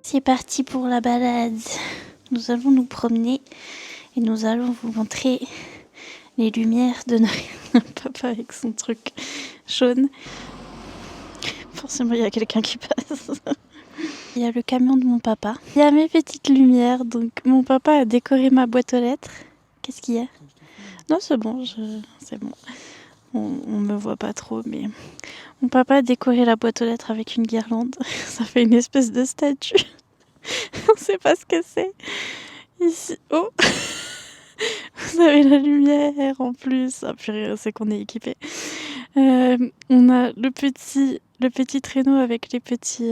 C'est parti pour la balade. Nous allons nous promener et nous allons vous montrer les lumières de notre papa avec son truc jaune. Forcément, il y a quelqu'un qui passe. Il y a le camion de mon papa. Il y a mes petites lumières. Donc, mon papa a décoré ma boîte aux lettres. Qu'est-ce qu'il y a? Non, c'est bon. C'est bon. On me voit pas trop, mais mon papa a décoré la boîte aux lettres avec une guirlande. Ça fait une espèce de statue. On sait pas ce que c'est. Ici, oh, vous avez la lumière en plus. Ah purée, c'est qu'on est équipé. On a le petit traîneau avec les petits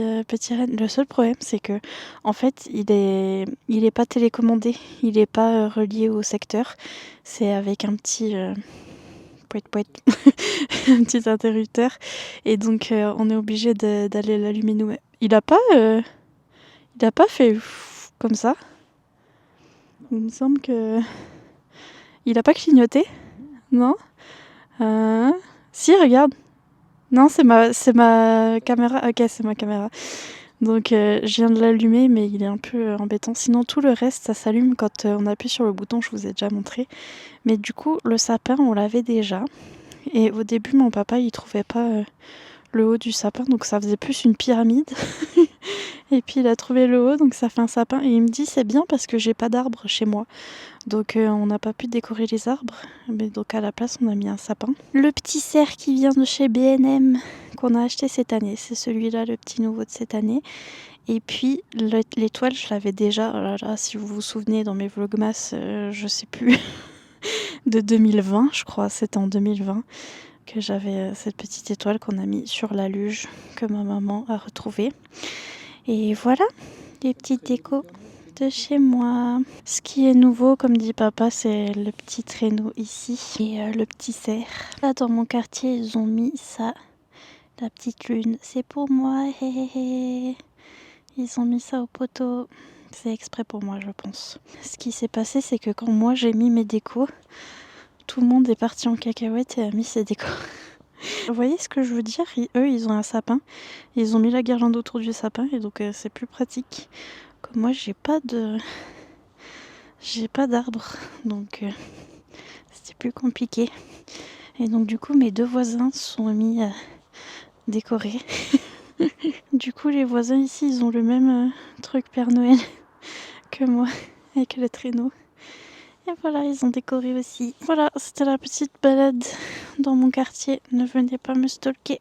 rennes. Le seul problème, c'est que en fait, il est pas télécommandé. Il est pas relié au secteur. C'est avec un petit pouet, un petit interrupteur. Et donc, on est obligé d'aller l'allumer nous-mêmes. Il a pas fait comme ça. Il me semble que il a pas clignoté, non? Si, regarde. Non, c'est ma caméra. Ok, c'est ma caméra. Donc, je viens de l'allumer, mais il est un peu embêtant. Sinon, tout le reste, ça s'allume quand on appuie sur le bouton. Je vous ai déjà montré. Mais du coup, le sapin, on l'avait déjà. Et au début, mon papa, il trouvait pas le haut du sapin, donc ça faisait plus une pyramide. Et puis il a trouvé le haut, donc ça fait un sapin. Et il me dit c'est bien parce que j'ai pas d'arbre chez moi. Donc on n'a pas pu décorer les arbres. Mais donc à la place on a mis un sapin. Le petit cerf qui vient de chez B&M qu'on a acheté cette année. C'est celui-là, le petit nouveau de cette année. Et puis l'étoile, je l'avais déjà. Oh là là, si vous vous souvenez dans mes vlogmas, je sais plus, de 2020 je crois. C'était en 2020 que j'avais cette petite étoile qu'on a mis sur la luge que ma maman a retrouvée. Et voilà, les petites décos de chez moi. Ce qui est nouveau, comme dit papa, c'est le petit traîneau ici et le petit cerf. Là, dans mon quartier, ils ont mis ça, la petite lune. C'est pour moi, hé hé hé. Ils ont mis ça au poteau. C'est exprès pour moi, je pense. Ce qui s'est passé, c'est que quand moi j'ai mis mes décos, tout le monde est parti en cacahuète et a mis ses décos. Vous voyez ce que je veux dire? Eux, ils ont un sapin. Ils ont mis la guirlande autour du sapin et donc c'est plus pratique. Comme moi, j'ai pas d'arbre, donc c'était plus compliqué. Et donc du coup, mes deux voisins se sont mis à décorer. Du coup, les voisins ici, ils ont le même truc Père Noël que moi, avec le traîneau. Et voilà, ils ont décoré aussi. Voilà, c'était la petite balade dans mon quartier. Ne venez pas me stalker.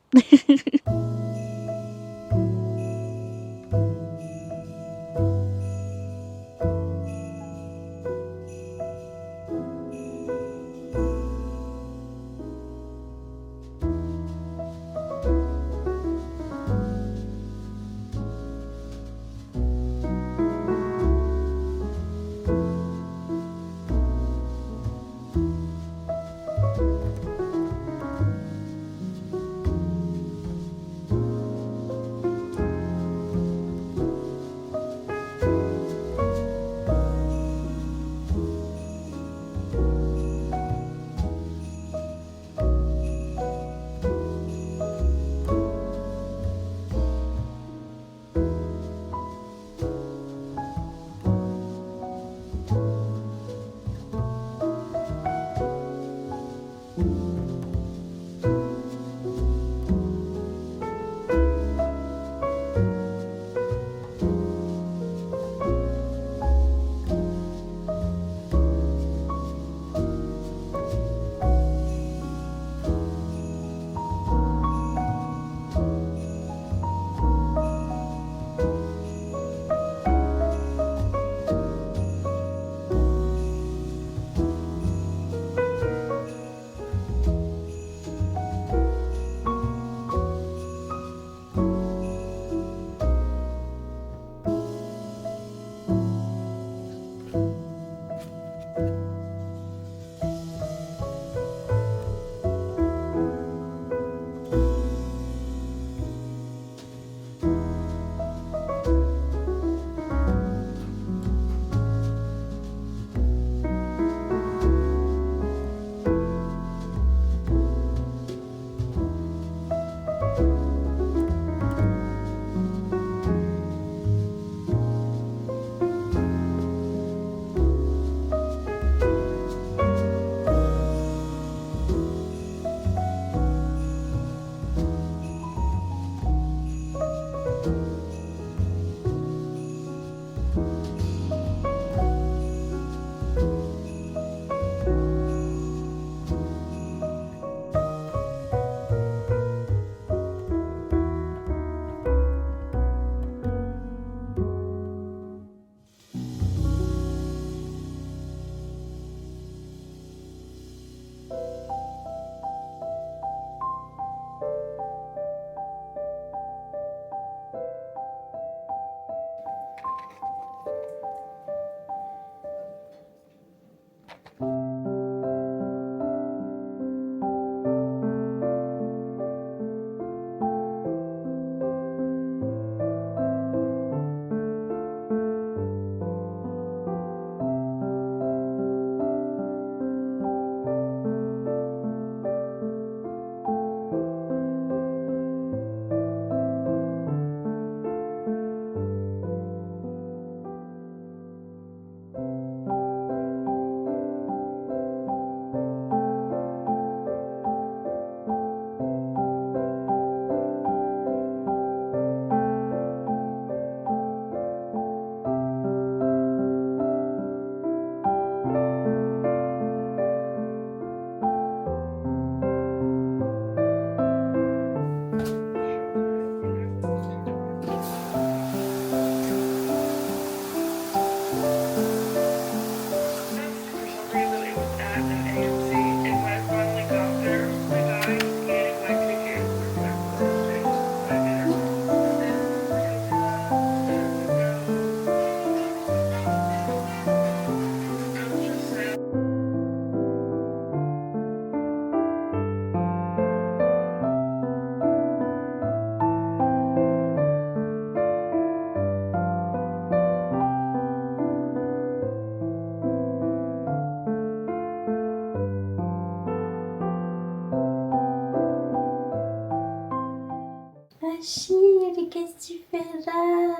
Achille, qu'est-ce que tu fais là?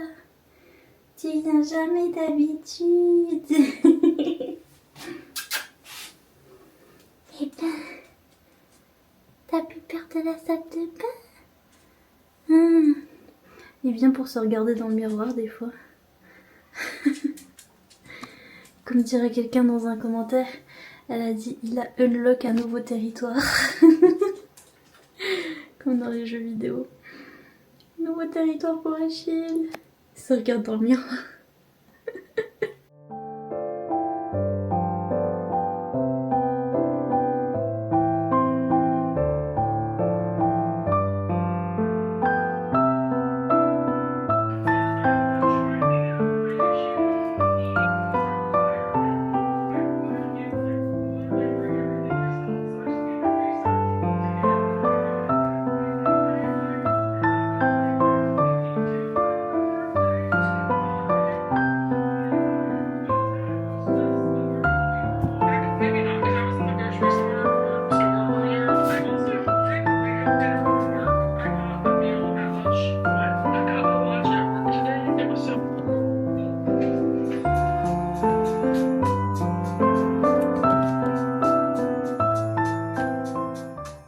Tu viens jamais d'habitude. Eh ben, t'as plus peur de la salle de bain? Il vient pour se regarder dans le miroir des fois. Comme dirait quelqu'un dans un commentaire, elle a dit il a unlock un nouveau territoire. Comme dans les jeux vidéo. Nouveau territoire pour Achille. Il se regarde dans le miroir.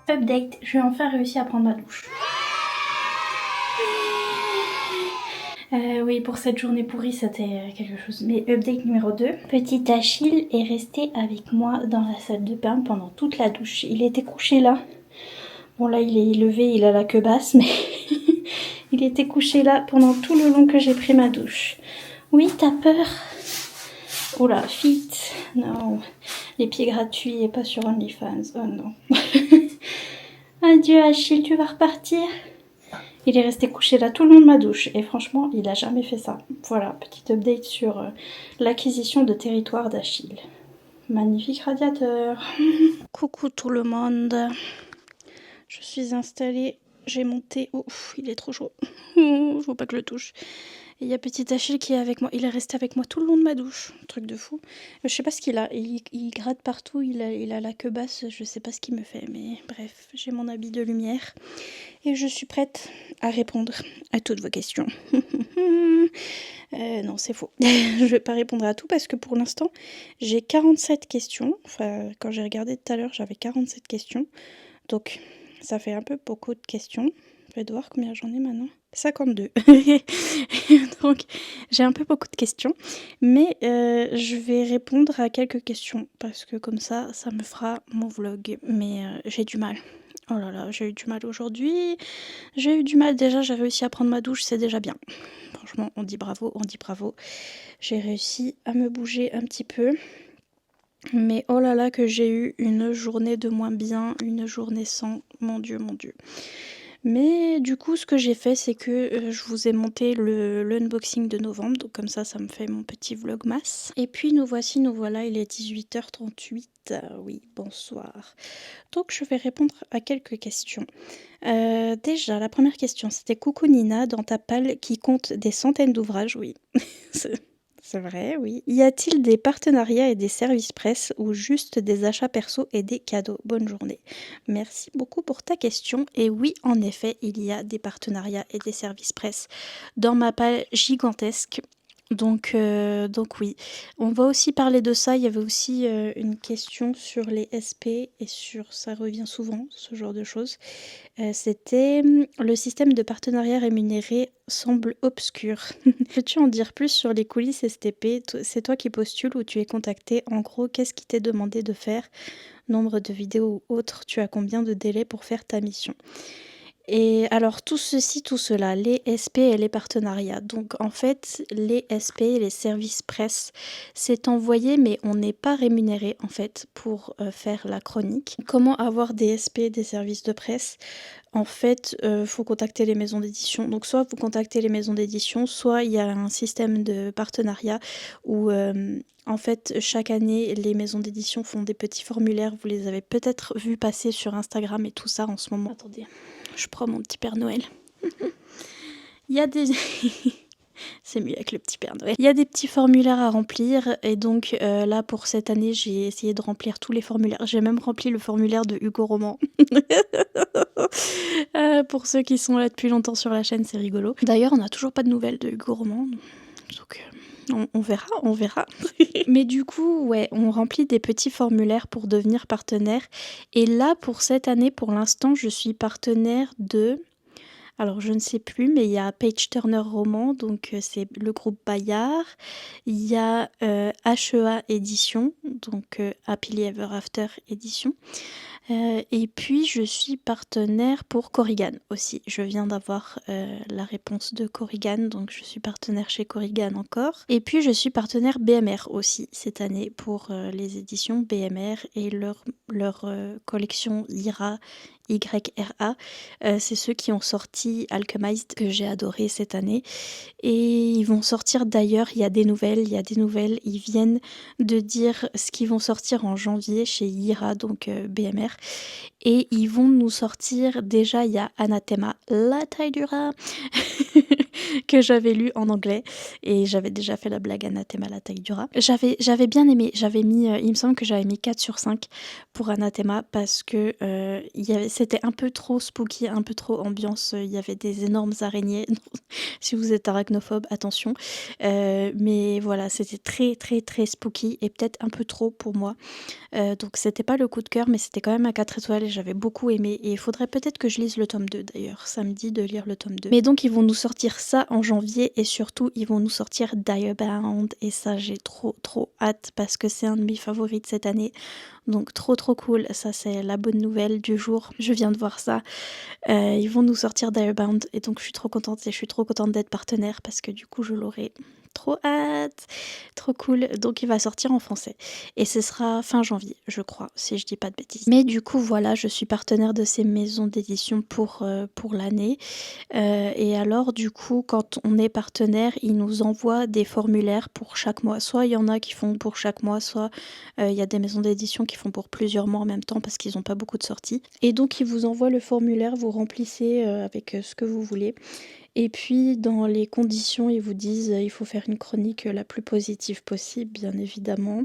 Update, j'ai enfin réussi à prendre ma douche. Oui, pour cette journée pourrie, c'était quelque chose. Mais update numéro 2. Petit Achille est resté avec moi dans la salle de bain pendant toute la douche. Il était couché là. Bon là, il est levé, il a la queue basse, mais il était couché là pendant tout le long que j'ai pris ma douche. Oui, t'as peur? Oh là, fit. Non. Les pieds gratuits et pas sur OnlyFans. Oh non. Adieu Achille, tu vas repartir? Il est resté couché là tout le long de ma douche et franchement, il a jamais fait ça. Voilà, petit update sur l'acquisition de territoire d'Achille. Magnifique radiateur. Coucou tout le monde. Je suis installée, j'ai monté. Oh, il est trop chaud. Oh, je veux pas que je le touche. Et il y a petit Achille qui est avec moi. Il est resté avec moi tout le long de ma douche. Truc de fou. Je sais pas ce qu'il a. Il gratte partout. Il a la queue basse. Je sais pas ce qu'il me fait. Mais bref, j'ai mon habit de lumière. Et je suis prête à répondre à toutes vos questions. Non, c'est faux. Je vais pas répondre à tout parce que pour l'instant, j'ai 47 questions. Enfin, quand j'ai regardé tout à l'heure, j'avais 47 questions. Donc, ça fait un peu beaucoup de questions. Je vais voir combien j'en ai maintenant. 52. Donc, j'ai un peu beaucoup de questions. Mais je vais répondre à quelques questions. Parce que comme ça me fera mon vlog. Mais j'ai du mal. Oh là là, j'ai eu du mal aujourd'hui. J'ai eu du mal déjà, j'ai réussi à prendre ma douche, c'est déjà bien. Franchement, on dit bravo, on dit bravo. J'ai réussi à me bouger un petit peu. Mais oh là là que j'ai eu une journée de moins bien, une journée sans, mon Dieu, mon Dieu. Mais du coup, ce que j'ai fait, c'est que je vous ai monté l'unboxing de novembre. Donc comme ça me fait mon petit vlogmas. Et puis nous voilà, il est 18h38. Oui, bonsoir. Donc je vais répondre à quelques questions. Déjà, la première question, c'était coucou Nina, dans ta palle qui compte des centaines d'ouvrages, oui. C'est vrai, oui. Y a-t-il des partenariats et des services presse ou juste des achats perso et des cadeaux? Bonne journée. Merci beaucoup pour ta question. Et oui, en effet, il y a des partenariats et des services presse dans ma palle gigantesque. Donc oui, on va aussi parler de ça. Il y avait aussi une question sur les SP et sur, ça revient souvent, ce genre de choses. C'était le système de partenariat rémunéré semble obscur. Peux-tu en dire plus sur les coulisses STP? C'est toi qui postules ou tu es contacté? En gros, qu'est-ce qui t'est demandé de faire? Nombre de vidéos ou autres? Tu as combien de délai pour faire ta mission? Et alors tout ceci, tout cela, les SP et les partenariats. Donc en fait, les SP, les services presse, c'est envoyé mais on n'est pas rémunéré en fait pour faire la chronique. Comment avoir des SP, des services de presse? En fait, faut contacter les maisons d'édition. Donc soit vous contactez les maisons d'édition, soit il y a un système de partenariat où en fait, chaque année, les maisons d'édition font des petits formulaires. Vous les avez peut-être vus passer sur Instagram et tout ça en ce moment. Attendez. Je prends mon petit Père Noël. Il y a des... C'est mieux avec le petit Père Noël. Il y a des petits formulaires à remplir et donc là pour cette année j'ai essayé de remplir tous les formulaires. J'ai même rempli le formulaire de Hugo Roman. Pour ceux qui sont là depuis longtemps sur la chaîne, c'est rigolo. D'ailleurs, on n'a toujours pas de nouvelles de Hugo Roman, donc on verra, on verra. Mais du coup, ouais, on remplit des petits formulaires pour devenir partenaire. Et là, pour cette année, pour l'instant, je suis partenaire de... Alors, je ne sais plus, mais il y a Page Turner Roman, donc c'est le groupe Bayard. Il y a HEA Édition, donc Happily Ever After Édition. Et puis je suis partenaire pour Corrigan aussi. Je viens d'avoir la réponse de Corrigan, donc je suis partenaire chez Corrigan encore. Et puis je suis partenaire BMR aussi cette année pour les éditions BMR et leur collection IRA. YRA, c'est ceux qui ont sorti Alchemized que j'ai adoré cette année. Et ils vont sortir d'ailleurs, il y a des nouvelles, ils viennent de dire ce qu'ils vont sortir en janvier chez IRA, donc BMR. Et ils vont nous sortir, déjà il y a Anathema, la taille du rat, que j'avais lu en anglais. Et j'avais déjà fait la blague Anathema, la taille du rat. J'avais bien aimé, j'avais mis, il me semble que j'avais mis 4 sur 5 pour Anathema parce que c'était un peu trop spooky, un peu trop ambiance. Il y avait des énormes araignées. Si vous êtes arachnophobe, attention. Mais voilà, c'était très très très spooky et peut-être un peu trop pour moi. Donc c'était pas le coup de cœur, mais c'était quand même à 4 étoiles et j'avais beaucoup aimé. Et il faudrait peut-être que je lise le tome 2 d'ailleurs. Ça me dit de lire le tome 2. Mais donc ils vont nous sortir ça en janvier et surtout ils vont nous sortir Diabound. Et ça j'ai trop trop hâte parce que c'est un de mes favoris de cette année. Donc trop trop cool, ça c'est la bonne nouvelle du jour. Je viens de voir ça. Ils vont nous sortir Diabound et donc je suis trop contente et je suis trop contente d'être partenaire parce que du coup je l'aurai. Trop hâte, trop cool. Donc il va sortir en français et ce sera fin janvier, je crois, si je dis pas de bêtises. Mais du coup voilà, je suis partenaire de ces maisons d'édition pour l'année. Et alors du coup, quand on est partenaire, ils nous envoient des formulaires pour chaque mois. Soit il y en a qui font pour chaque mois, soit il y a des maisons d'édition qui font pour plusieurs mois en même temps parce qu'ils n'ont pas beaucoup de sorties. Et donc ils vous envoient le formulaire, vous remplissez avec ce que vous voulez. Et puis dans les conditions, ils vous disent il faut faire une chronique la plus positive possible, bien évidemment.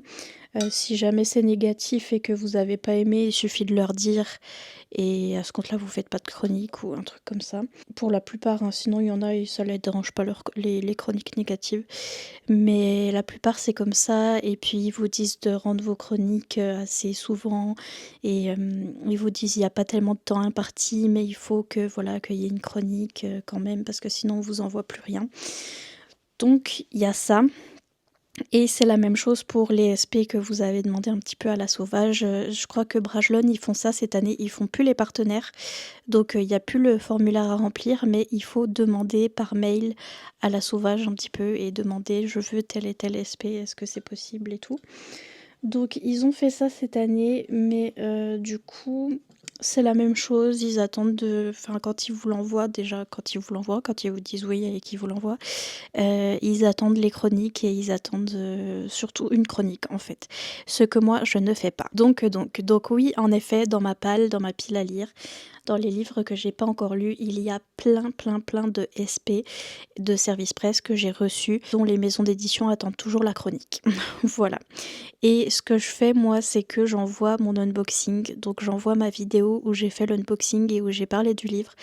Si jamais c'est négatif et que vous n'avez pas aimé, il suffit de leur dire. Et à ce compte-là, vous faites pas de chronique ou un truc comme ça. Pour la plupart, hein, sinon il y en a et ça les dérange pas les chroniques négatives. Mais la plupart, c'est comme ça. Et puis ils vous disent de rendre vos chroniques assez souvent. Et ils vous disent il n'y a pas tellement de temps imparti, mais il faut que voilà qu'il y ait une chronique quand même, parce que sinon on vous envoie plus rien. Donc il y a ça. Et c'est la même chose pour les SP que vous avez demandé un petit peu à la Sauvage. Je crois que Brajlon, ils font ça cette année, ils font plus les partenaires. Donc il n'y a plus le formulaire à remplir, mais il faut demander par mail à la Sauvage un petit peu et demander je veux tel et tel SP, est-ce que c'est possible et tout. Donc ils ont fait ça cette année, mais du coup c'est la même chose, ils attendent enfin quand ils vous l'envoient, quand ils vous disent oui et qu'ils vous l'envoient, ils attendent les chroniques et ils attendent surtout une chronique en fait. Ce que moi je ne fais pas. Donc oui, en effet, dans ma pile à lire, dans les livres que j'ai pas encore lus, il y a plein de SP de service presse que j'ai reçus, dont les maisons d'édition attendent toujours la chronique. Voilà. Et ce que je fais moi, c'est que j'envoie mon unboxing, donc j'envoie ma vidéo où j'ai fait l'unboxing et où j'ai parlé du livre,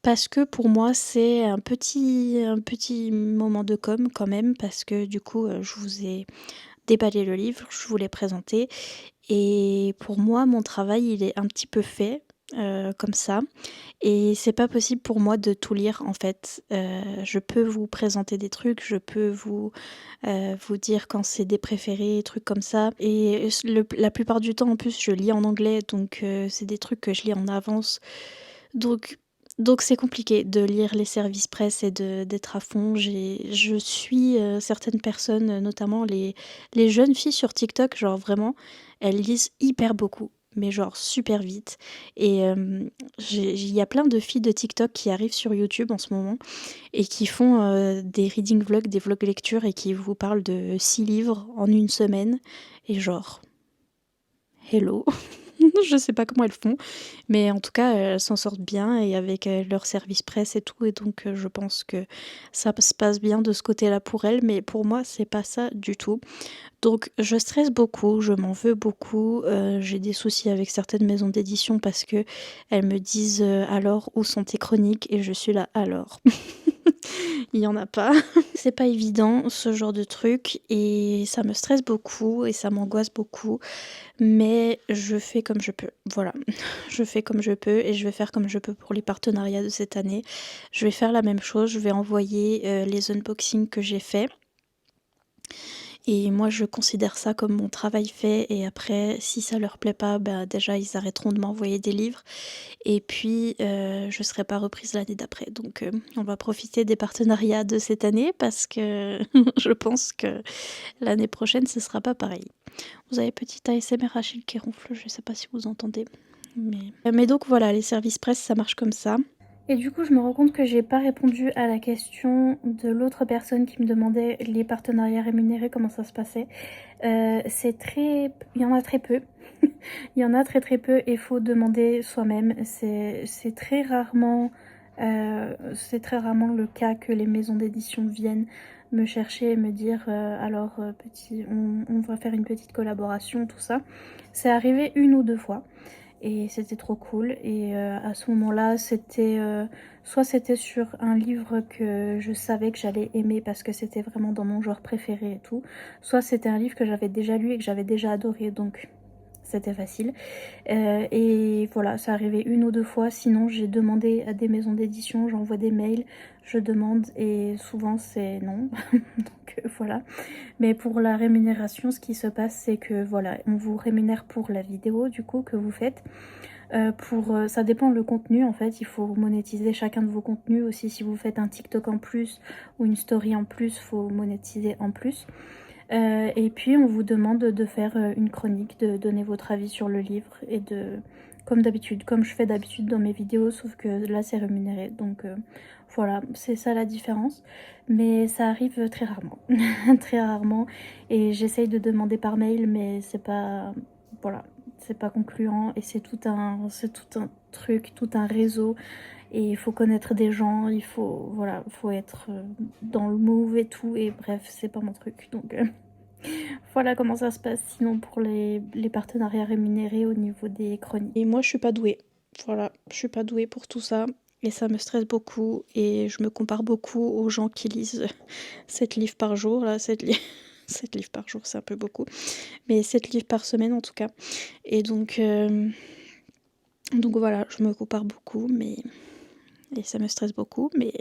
parce que pour moi c'est un petit moment de com quand même, parce que du coup je vous ai déballé le livre, je vous l'ai présenté, et pour moi mon travail il est un petit peu fait. Comme ça, et c'est pas possible pour moi de tout lire en fait. Je peux vous présenter des trucs, je peux vous dire quand c'est des préférés, trucs comme ça, et la plupart du temps en plus je lis en anglais, donc c'est des trucs que je lis en avance, donc c'est compliqué de lire les services presse et d'être à fond. Je suis certaines personnes, notamment les jeunes filles sur TikTok, genre vraiment, elles lisent hyper beaucoup, mais genre super vite. Et il y a plein de filles de TikTok qui arrivent sur YouTube en ce moment et qui font des reading vlogs, des vlogs lecture et qui vous parlent de 6 livres en une semaine. Et genre, hello. Je sais pas comment elles font, mais en tout cas, elles s'en sortent bien et avec, leur service presse et tout et donc je pense que ça se passe bien de ce côté-là pour elles, mais pour moi, c'est pas ça du tout. Donc je stresse beaucoup, je m'en veux beaucoup, j'ai des soucis avec certaines maisons d'édition parce que elles me disent, «Alors, où sont tes chroniques?» et je suis là: «Alors?» Il y en a pas. C'est pas évident ce genre de truc et ça me stresse beaucoup et ça m'angoisse beaucoup, mais je fais comme je peux. Voilà, je fais comme je peux et je vais faire comme je peux pour les partenariats de cette année. Je vais faire la même chose, je vais envoyer, les unboxings que j'ai faits et moi je considère ça comme mon travail fait et après si ça leur plaît pas, bah, déjà ils arrêteront de m'envoyer des livres et puis, je serai pas reprise l'année d'après. Donc, on va profiter des partenariats de cette année parce que je pense que l'année prochaine, ce sera pas pareil. Vous avez petit ASMR Achille qui ronfle, je sais pas si vous entendez. Mais donc voilà, les services presse, ça marche comme ça. Et du coup, je me rends compte que j'ai pas répondu à la question de l'autre personne qui me demandait les partenariats rémunérés, comment ça se passait. C'est très... Il y en a très peu. Il y en a très très peu et faut demander soi-même. C'est très rarement... c'est très rarement le cas que les maisons d'édition viennent me chercher et me dire alors petit, on va faire une petite collaboration, tout ça. C'est arrivé une ou deux fois et c'était trop cool et à ce moment-là c'était soit c'était sur un livre que je savais que j'allais aimer parce que c'était vraiment dans mon genre préféré et tout, soit c'était un livre que j'avais déjà lu et que j'avais déjà adoré donc c'était facile. Et voilà, ça arrivait une ou deux fois, sinon j'ai demandé à des maisons d'édition, j'envoie des mails, je demande et souvent c'est non, donc voilà. Mais pour la rémunération, ce qui se passe, c'est que voilà, on vous rémunère pour la vidéo du coup que vous faites. Ça dépend le contenu en fait, il faut monétiser chacun de vos contenus aussi. Si vous faites un TikTok en plus ou une story en plus, faut monétiser en plus. Et puis on vous demande de faire une chronique, de donner votre avis sur le livre et de, comme d'habitude, comme je fais d'habitude dans mes vidéos, sauf que là c'est rémunéré. Donc voilà, c'est ça la différence. Mais ça arrive très rarement, très rarement. Et j'essaye de demander par mail, mais c'est pas, voilà, c'est pas concluant et c'est tout un truc, tout un réseau. Et il faut connaître des gens, il faut, voilà, faut être dans le move et tout. Et bref, c'est pas mon truc. Donc voilà comment ça se passe sinon pour les partenariats rémunérés au niveau des chroniques. Et moi, je suis pas douée. Voilà, je suis pas douée pour tout ça. Et ça me stresse beaucoup. Et je me compare beaucoup aux gens qui lisent 7 livres par jour. Là, 7 livres. 7 livres par jour, c'est un peu beaucoup. Mais 7 livres par semaine en tout cas. Et donc voilà, je me compare beaucoup, mais... Et ça me stresse beaucoup, mais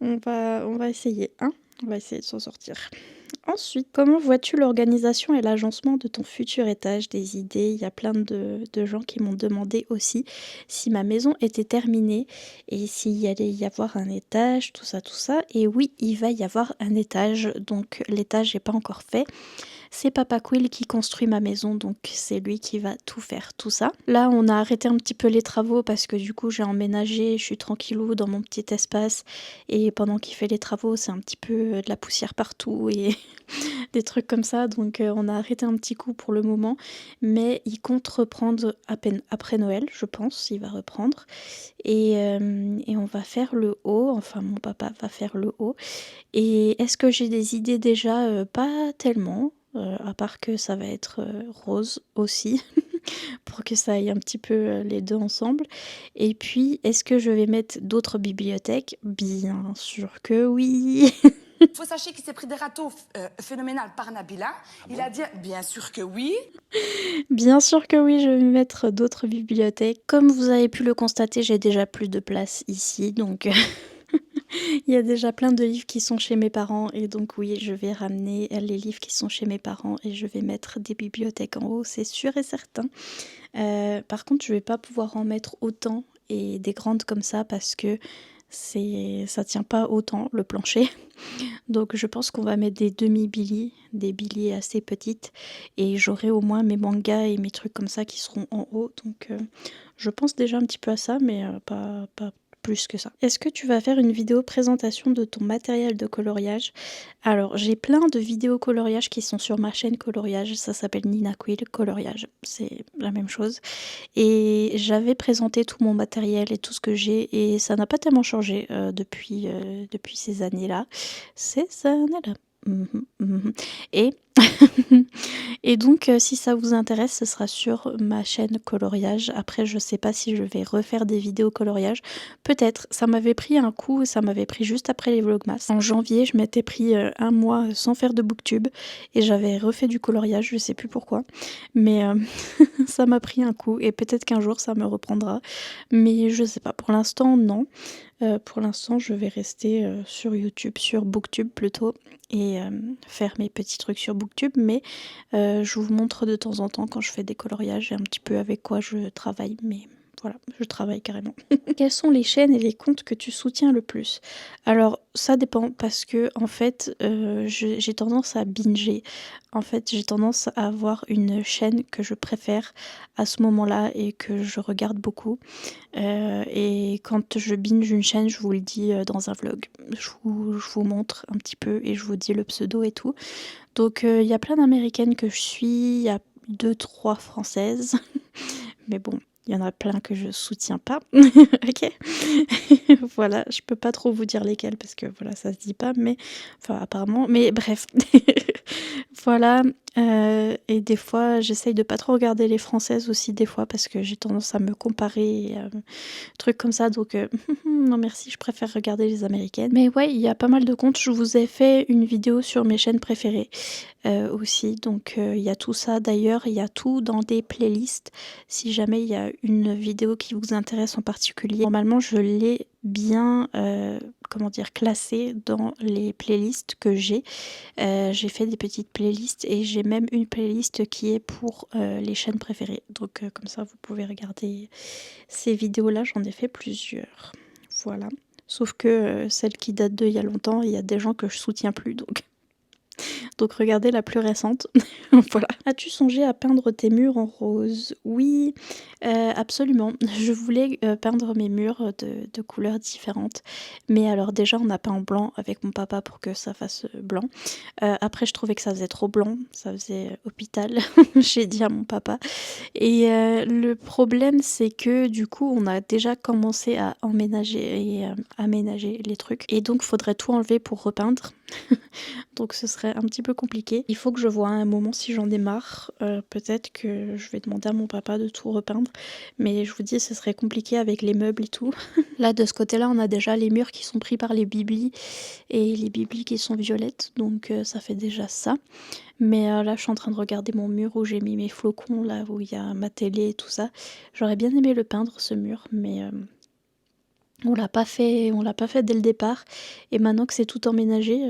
on va essayer, hein. On va essayer de s'en sortir. Ensuite, comment vois-tu l'organisation et l'agencement de ton futur étage? Des idées? Il y a plein de gens qui m'ont demandé aussi si ma maison était terminée et s'il allait y avoir un étage, tout ça, tout ça. Et oui, il va y avoir un étage, donc l'étage n'est pas encore fait. C'est Papa Quill qui construit ma maison, donc c'est lui qui va tout faire, tout ça. Là, on a arrêté un petit peu les travaux parce que du coup, j'ai emménagé, je suis tranquillou dans mon petit espace. Et pendant qu'il fait les travaux, c'est un petit peu de la poussière partout et des trucs comme ça. Donc, on a arrêté un petit coup pour le moment. Mais il compte reprendre à peine après Noël, je pense. Il va reprendre. Et on va faire le haut. Enfin, mon papa va faire le haut. Et est-ce que j'ai des idées déjà? Pas tellement. À part que ça va être rose aussi, pour que ça aille un petit peu les deux ensemble. Et puis, est-ce que je vais mettre d'autres bibliothèques? Bien sûr que oui. Il faut sachez qu'il s'est pris des râteaux phénoménales par Nabila. Il a dit bien sûr que oui. Bien sûr que oui, je vais mettre d'autres bibliothèques. Comme vous avez pu le constater, j'ai déjà plus de place ici, donc il y a déjà plein de livres qui sont chez mes parents et donc oui, je vais ramener les livres qui sont chez mes parents et je vais mettre des bibliothèques en haut, c'est sûr et certain. Par contre, je vais pas pouvoir en mettre autant et des grandes comme ça parce que ça tient pas autant le plancher. Donc je pense qu'on va mettre des demi-billy, des billy assez petites et j'aurai au moins mes mangas et mes trucs comme ça qui seront en haut. Donc je pense déjà un petit peu à ça, mais plus que ça. Est-ce que tu vas faire une vidéo présentation de ton matériel de coloriage? Alors, j'ai plein de vidéos coloriage qui sont sur ma chaîne coloriage, ça s'appelle Nina Quill coloriage, c'est la même chose. Et j'avais présenté tout mon matériel et tout ce que j'ai et ça n'a pas tellement changé depuis ces années-là. Ces années-là. Et et donc, si ça vous intéresse, ce sera sur ma chaîne coloriage. Après, je sais pas si je vais refaire des vidéos coloriage. Peut-être. Ça m'avait pris un coup, ça m'avait pris juste après les vlogmas. En janvier, je m'étais pris un mois sans faire de booktube et j'avais refait du coloriage, je sais plus pourquoi. Mais ça m'a pris un coup et peut-être qu'un jour ça me reprendra. Mais je sais pas. Pour l'instant, non. Pour l'instant, je vais rester sur YouTube, sur Booktube plutôt, et faire mes petits trucs sur Booktube. Mais je vous montre de temps en temps quand je fais des coloriages et un petit peu avec quoi je travaille. Mais voilà, je travaille carrément. Quelles sont les chaînes et les comptes que tu soutiens le plus? Alors, ça dépend parce que en fait, j'ai tendance à binger. En fait, j'ai tendance à avoir une chaîne que je préfère à ce moment-là et que je regarde beaucoup. Et quand je binge une chaîne, je vous le dis dans un vlog. Je vous montre un petit peu et je vous dis le pseudo et tout. Donc il y a plein d'américaines que je suis, il y a 2-3 françaises. Mais bon, il y en a plein que je soutiens pas. Ok. Voilà, je peux pas trop vous dire lesquelles parce que voilà, ça se dit pas, mais enfin apparemment. Mais bref. Voilà. Et des fois, j'essaye de pas trop regarder les françaises aussi des fois parce que j'ai tendance à me comparer, trucs comme ça. Donc non merci, je préfère regarder les américaines. Mais ouais, il y a pas mal de comptes. Je vous ai fait une vidéo sur mes chaînes préférées aussi. Donc il y a tout ça. D'ailleurs, il y a tout dans des playlists. Si jamais il y a une vidéo qui vous intéresse en particulier, normalement je l'ai bien classée dans les playlists que j'ai. J'ai fait des petites playlists et j'ai même une playlist qui est pour les chaînes préférées. Donc comme ça vous pouvez regarder ces vidéos-là, j'en ai fait plusieurs. Voilà. Sauf que celle qui date d'il y a longtemps, il y a des gens que je soutiens plus donc regardez la plus récente. Voilà. As-tu songé à peindre tes murs en rose? Oui, absolument. Je voulais peindre mes murs de couleurs différentes. Mais alors déjà, on a peint en blanc avec mon papa pour que ça fasse blanc. Après, je trouvais que ça faisait trop blanc. Ça faisait hôpital. J'ai dit à mon papa. Et le problème, c'est que du coup, on a déjà commencé à emménager et aménager les trucs. Et donc, faudrait tout enlever pour repeindre. Donc ce serait un petit peu compliqué. Il faut que je voie à un moment si j'en ai marre. Peut-être que je vais demander à mon papa de tout repeindre. Mais je vous dis, ce serait compliqué avec les meubles et tout. Là, de ce côté-là, on a déjà les murs qui sont pris par les biblis. Et les biblis qui sont violettes. Donc ça fait déjà ça. Mais là, je suis en train de regarder mon mur où j'ai mis mes flocons, là où il y a ma télé et tout ça. J'aurais bien aimé le peindre, ce mur. Mais on l'a pas fait dès le départ. Et maintenant que c'est tout emménagé,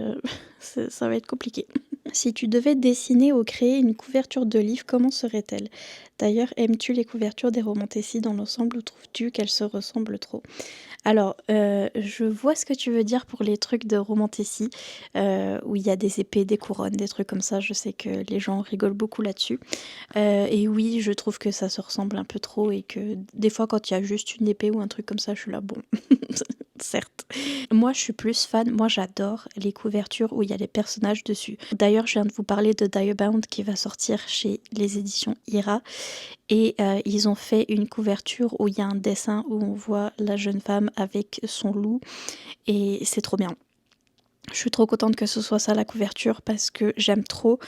ça va être compliqué. Si tu devais dessiner ou créer une couverture de livre, comment serait-elle? D'ailleurs, aimes-tu les couvertures des romantécies dans l'ensemble ou trouves-tu qu'elles se ressemblent trop? Alors, je vois ce que tu veux dire pour les trucs de romantécie, où il y a des épées, des couronnes, des trucs comme ça. Je sais que les gens rigolent beaucoup là-dessus. Et oui, je trouve que ça se ressemble un peu trop et que des fois, quand il y a juste une épée ou un truc comme ça, je suis là, bon, certes. Moi, je suis plus fan, moi j'adore les couvertures où il y a les personnages dessus. D'ailleurs, je viens de vous parler de Diabound qui va sortir chez les éditions Ira. Et ils ont fait une couverture où il y a un dessin où on voit la jeune femme avec son loup. Et c'est trop bien. Je suis trop contente que ce soit ça la couverture parce que j'aime trop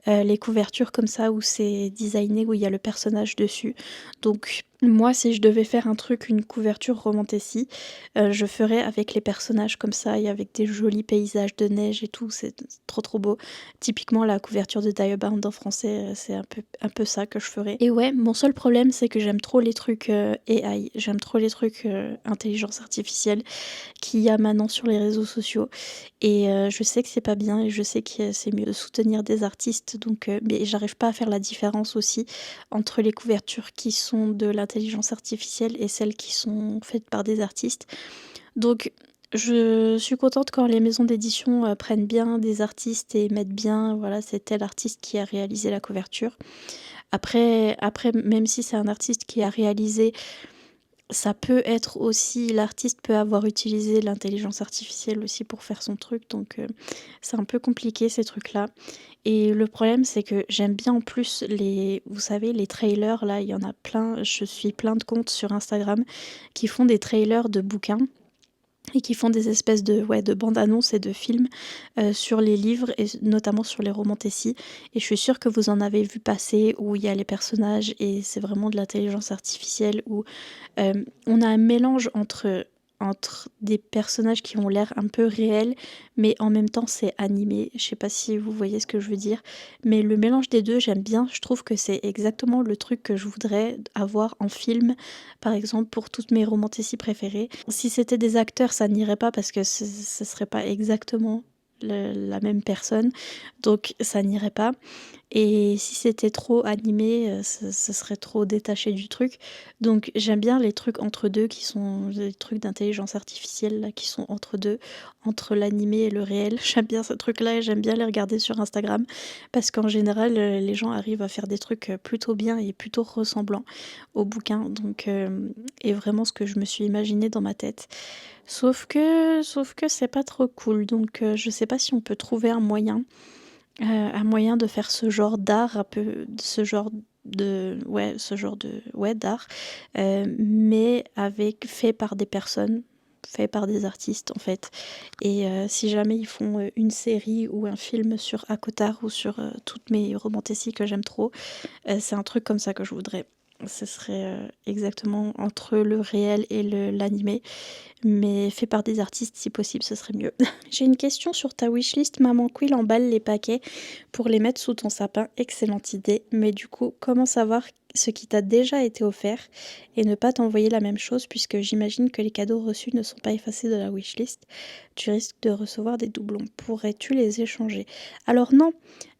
les couvertures comme ça où c'est designé, où il y a le personnage dessus. Donc moi, si je devais faire un truc, une couverture romantécie, je ferais avec les personnages comme ça et avec des jolis paysages de neige et tout, c'est trop trop beau. Typiquement la couverture de Diabound en français, c'est un peu ça que je ferais. Et ouais, mon seul problème c'est que j'aime trop les trucs AI, j'aime trop les trucs intelligence artificielle qu'il y a maintenant sur les réseaux sociaux. Et je sais que c'est pas bien et je sais que c'est mieux de soutenir des artistes, donc mais j'arrive pas à faire la différence aussi entre les couvertures qui sont de l'intelligence artificielle et celles qui sont faites par des artistes. Donc je suis contente quand les maisons d'édition prennent bien des artistes et mettent bien, voilà, c'est tel artiste qui a réalisé la couverture. Après même si c'est un artiste qui a réalisé ça peut être aussi, l'artiste peut avoir utilisé l'intelligence artificielle aussi pour faire son truc, donc c'est un peu compliqué ces trucs-là. Et le problème, c'est que j'aime bien en plus vous savez, les trailers, là, il y en a plein, je suis plein de comptes sur Instagram qui font des trailers de bouquins et qui font des espèces de bandes-annonces et de films sur les livres et notamment sur les romans Tessie. Et je suis sûre que vous en avez vu passer où il y a les personnages et c'est vraiment de l'intelligence artificielle où on a un mélange entre des personnages qui ont l'air un peu réels, mais en même temps c'est animé. Je sais pas si vous voyez ce que je veux dire, mais le mélange des deux, j'aime bien. Je trouve que c'est exactement le truc que je voudrais avoir en film, par exemple, pour toutes mes romanticies préférées. Si c'était des acteurs, ça n'irait pas parce que ce serait pas exactement la même personne, donc ça n'irait pas. Et si c'était trop animé, ce serait trop détaché du truc. Donc j'aime bien les trucs entre deux qui sont les trucs d'intelligence artificielle là, qui sont entre deux, entre l'animé et le réel. J'aime bien ces trucs-là et j'aime bien les regarder sur Instagram parce qu'en général, les gens arrivent à faire des trucs plutôt bien et plutôt ressemblants au bouquin. Donc, et vraiment ce que je me suis imaginé dans ma tête. Sauf que c'est pas trop cool. Donc je sais pas si on peut trouver un moyen de faire ce genre d'art, un peu d'art, mais fait par des personnes, fait par des artistes en fait. Et si jamais ils font une série ou un film sur ACOTAR ou sur toutes mes romanticies que j'aime trop, c'est un truc comme ça que je voudrais. Ce serait exactement entre le réel et l'animé, mais fait par des artistes si possible, ce serait mieux. J'ai une question sur ta wishlist. Maman Quill emballe les paquets pour les mettre sous ton sapin. Excellente idée. Mais du coup, comment savoir ce qui t'a déjà été offert et ne pas t'envoyer la même chose puisque j'imagine que les cadeaux reçus ne sont pas effacés de la wishlist. Tu risques de recevoir des doublons. Pourrais-tu les échanger? Alors non,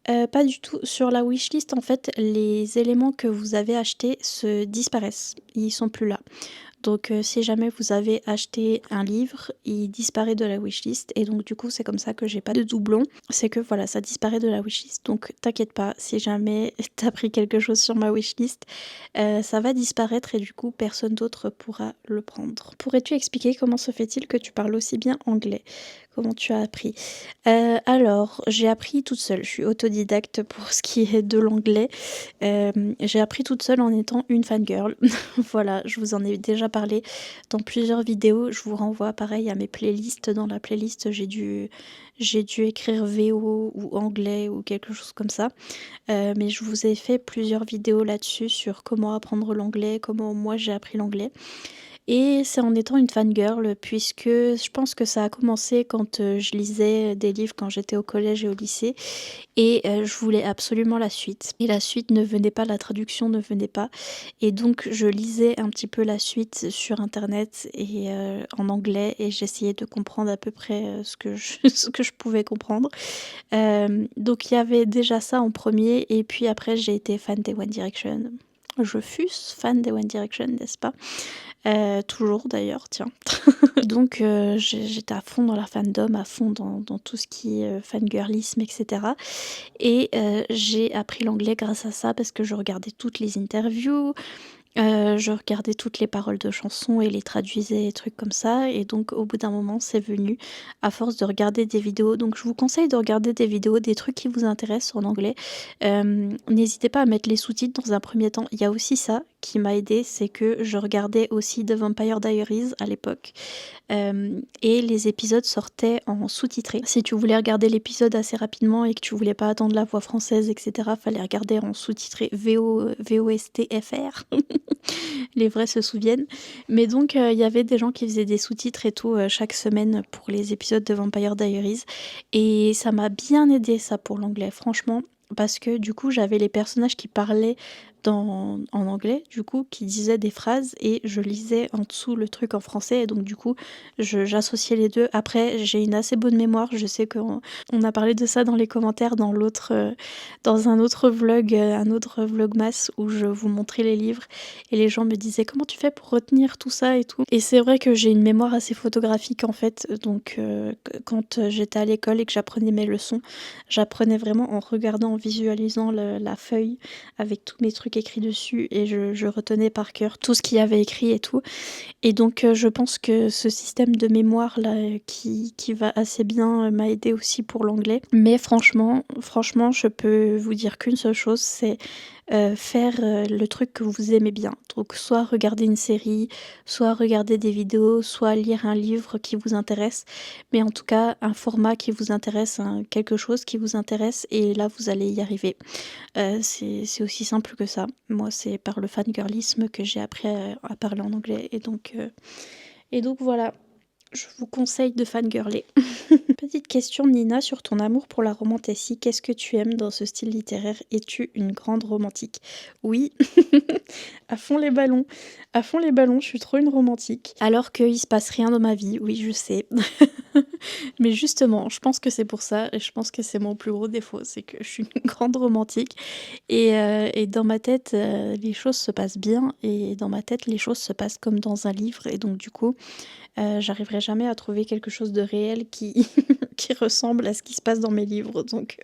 pas du tout. Sur la wishlist, en fait, les éléments que vous avez achetés se disparaissent. Ils sont plus là. Donc si jamais vous avez acheté un livre, il disparaît de la wishlist et donc du coup c'est comme ça que j'ai pas de doublon. C'est que voilà, ça disparaît de la wishlist. Donc t'inquiète pas, si jamais t'as pris quelque chose sur ma wishlist, ça va disparaître et du coup personne d'autre pourra le prendre. Pourrais-tu expliquer comment se fait-il que tu parles aussi bien anglais? Comment tu as appris? Alors, j'ai appris toute seule. Je suis autodidacte pour ce qui est de l'anglais. J'ai appris toute seule en étant une fangirl. Voilà, je vous en ai déjà parlé dans plusieurs vidéos. Je vous renvoie pareil à mes playlists. Dans la playlist, j'ai dû écrire VO ou anglais ou quelque chose comme ça. Mais je vous ai fait plusieurs vidéos là-dessus sur comment apprendre l'anglais, comment moi j'ai appris l'anglais. Et c'est en étant une fangirl puisque je pense que ça a commencé quand, je lisais des livres quand j'étais au collège et au lycée et je voulais absolument la suite et la suite ne venait pas, la traduction ne venait pas et donc je lisais un petit peu la suite sur internet et en anglais et j'essayais de comprendre à peu près, ce que je ce que je pouvais comprendre. Donc il y avait déjà ça en premier et puis après j'ai été fan des One Direction. Je fus fan des One Direction, n'est-ce pas? Toujours d'ailleurs, tiens. Donc j'étais à fond dans la fandom, à fond dans tout ce qui est fangirlisme, etc. Et j'ai appris l'anglais grâce à ça parce que je regardais toutes les interviews, je regardais toutes les paroles de chansons et les traduisais et trucs comme ça et donc au bout d'un moment, c'est venu à force de regarder des vidéos. Donc je vous conseille de regarder des vidéos, des trucs qui vous intéressent en anglais. N'hésitez pas à mettre les sous-titres dans un premier temps. Il y a aussi ça qui m'a aidée, c'est que je regardais aussi The Vampire Diaries à l'époque, et les épisodes sortaient en sous-titré. Si tu voulais regarder l'épisode assez rapidement et que tu voulais pas attendre la voix française etc, fallait regarder en sous-titré VOST-FR. Les vrais se souviennent. Mais donc il y avait des gens qui faisaient des sous-titres et tout, chaque semaine pour les épisodes de Vampire Diaries et ça m'a bien aidé ça pour l'anglais franchement parce que du coup j'avais les personnages qui parlaient en anglais du coup, qui disaient des phrases et je lisais en dessous le truc en français et donc du coup j'associais les deux. Après j'ai une assez bonne mémoire, je sais qu'on a parlé de ça dans les commentaires dans un autre vlogmas où je vous montrais les livres et les gens me disaient comment tu fais pour retenir tout ça et tout. Et c'est vrai que j'ai une mémoire assez photographique en fait, donc quand j'étais à l'école et que j'apprenais mes leçons, j'apprenais vraiment en regardant, en visualisant la feuille avec tous mes trucs trucs écrits dessus et je retenais par cœur tout ce qu'il y avait écrit et tout. Et donc je pense que ce système de mémoire là qui va assez bien m'a aidé aussi pour l'anglais. Mais franchement, je peux vous dire qu'une seule chose, c'est faire le truc que vous aimez bien. Donc soit regarder une série, soit regarder des vidéos, soit lire un livre qui vous intéresse. Mais en tout cas, un format qui vous intéresse, quelque chose qui vous intéresse et là vous allez y arriver. C'est aussi simple que ça. Moi, c'est par le fangirlisme que j'ai appris à parler en anglais et donc voilà, je vous conseille de fangirler. Petite question Nina sur ton amour pour la romantasy. Qu'est-ce que tu aimes dans ce style littéraire? Es-tu une grande romantique? Oui, à fond les ballons. À fond les ballons, je suis trop une romantique. Alors qu'il se passe rien dans ma vie, oui, je sais. Mais justement, je pense que c'est pour ça et je pense que c'est mon plus gros défaut, c'est que je suis une grande romantique et dans ma tête, les choses se passent bien et dans ma tête, les choses se passent comme dans un livre et donc du coup, j'arriverai jamais à trouver quelque chose de réel qui qui ressemble à ce qui se passe dans mes livres donc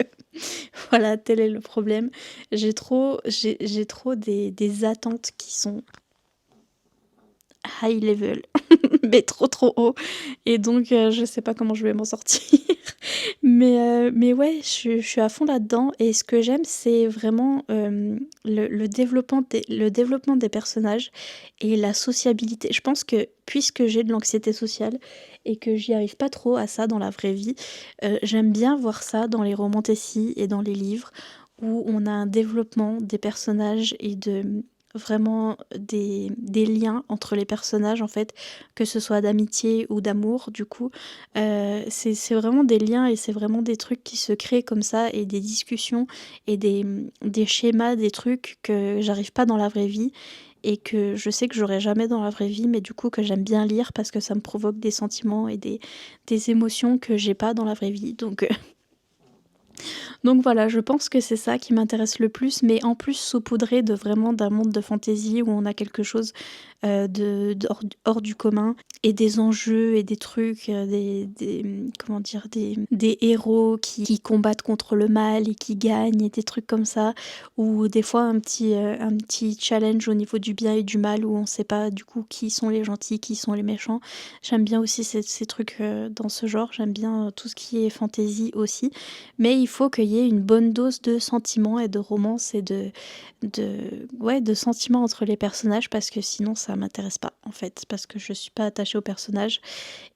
voilà, tel est le problème. J'ai trop des attentes qui sont high level, mais trop haut et donc je sais pas comment je vais m'en sortir. Mais ouais, je suis à fond là-dedans et ce que j'aime, c'est vraiment, le développement des personnages et la sociabilité. Je pense que puisque j'ai de l'anxiété sociale et que j'y arrive pas trop à ça dans la vraie vie, j'aime bien voir ça dans les romantasy et dans les livres où on a un développement des personnages et vraiment des liens entre les personnages en fait, que ce soit d'amitié ou d'amour du coup. C'est vraiment des liens et c'est vraiment des trucs qui se créent comme ça et des discussions et des schémas, des trucs que j'arrive pas dans la vraie vie et que je sais que j'aurai jamais dans la vraie vie, mais du coup que j'aime bien lire parce que ça me provoque des sentiments et des émotions que j'ai pas dans la vraie vie. Donc voilà, je pense que c'est ça qui m'intéresse le plus, mais en plus saupoudré de vraiment d'un monde de fantaisie où on a quelque chose hors du commun et des enjeux et des trucs, comment dire, des héros qui combattent contre le mal et qui gagnent et des trucs comme ça, ou des fois un petit challenge au niveau du bien et du mal où on sait pas du coup qui sont les gentils, qui sont les méchants. J'aime bien aussi ces trucs dans ce genre, j'aime bien tout ce qui est fantaisie aussi. Mais il faut qu'il y ait une bonne dose de sentiments et de romance et de sentiments entre les personnages parce que sinon ça m'intéresse pas en fait, parce que je suis pas attachée aux personnages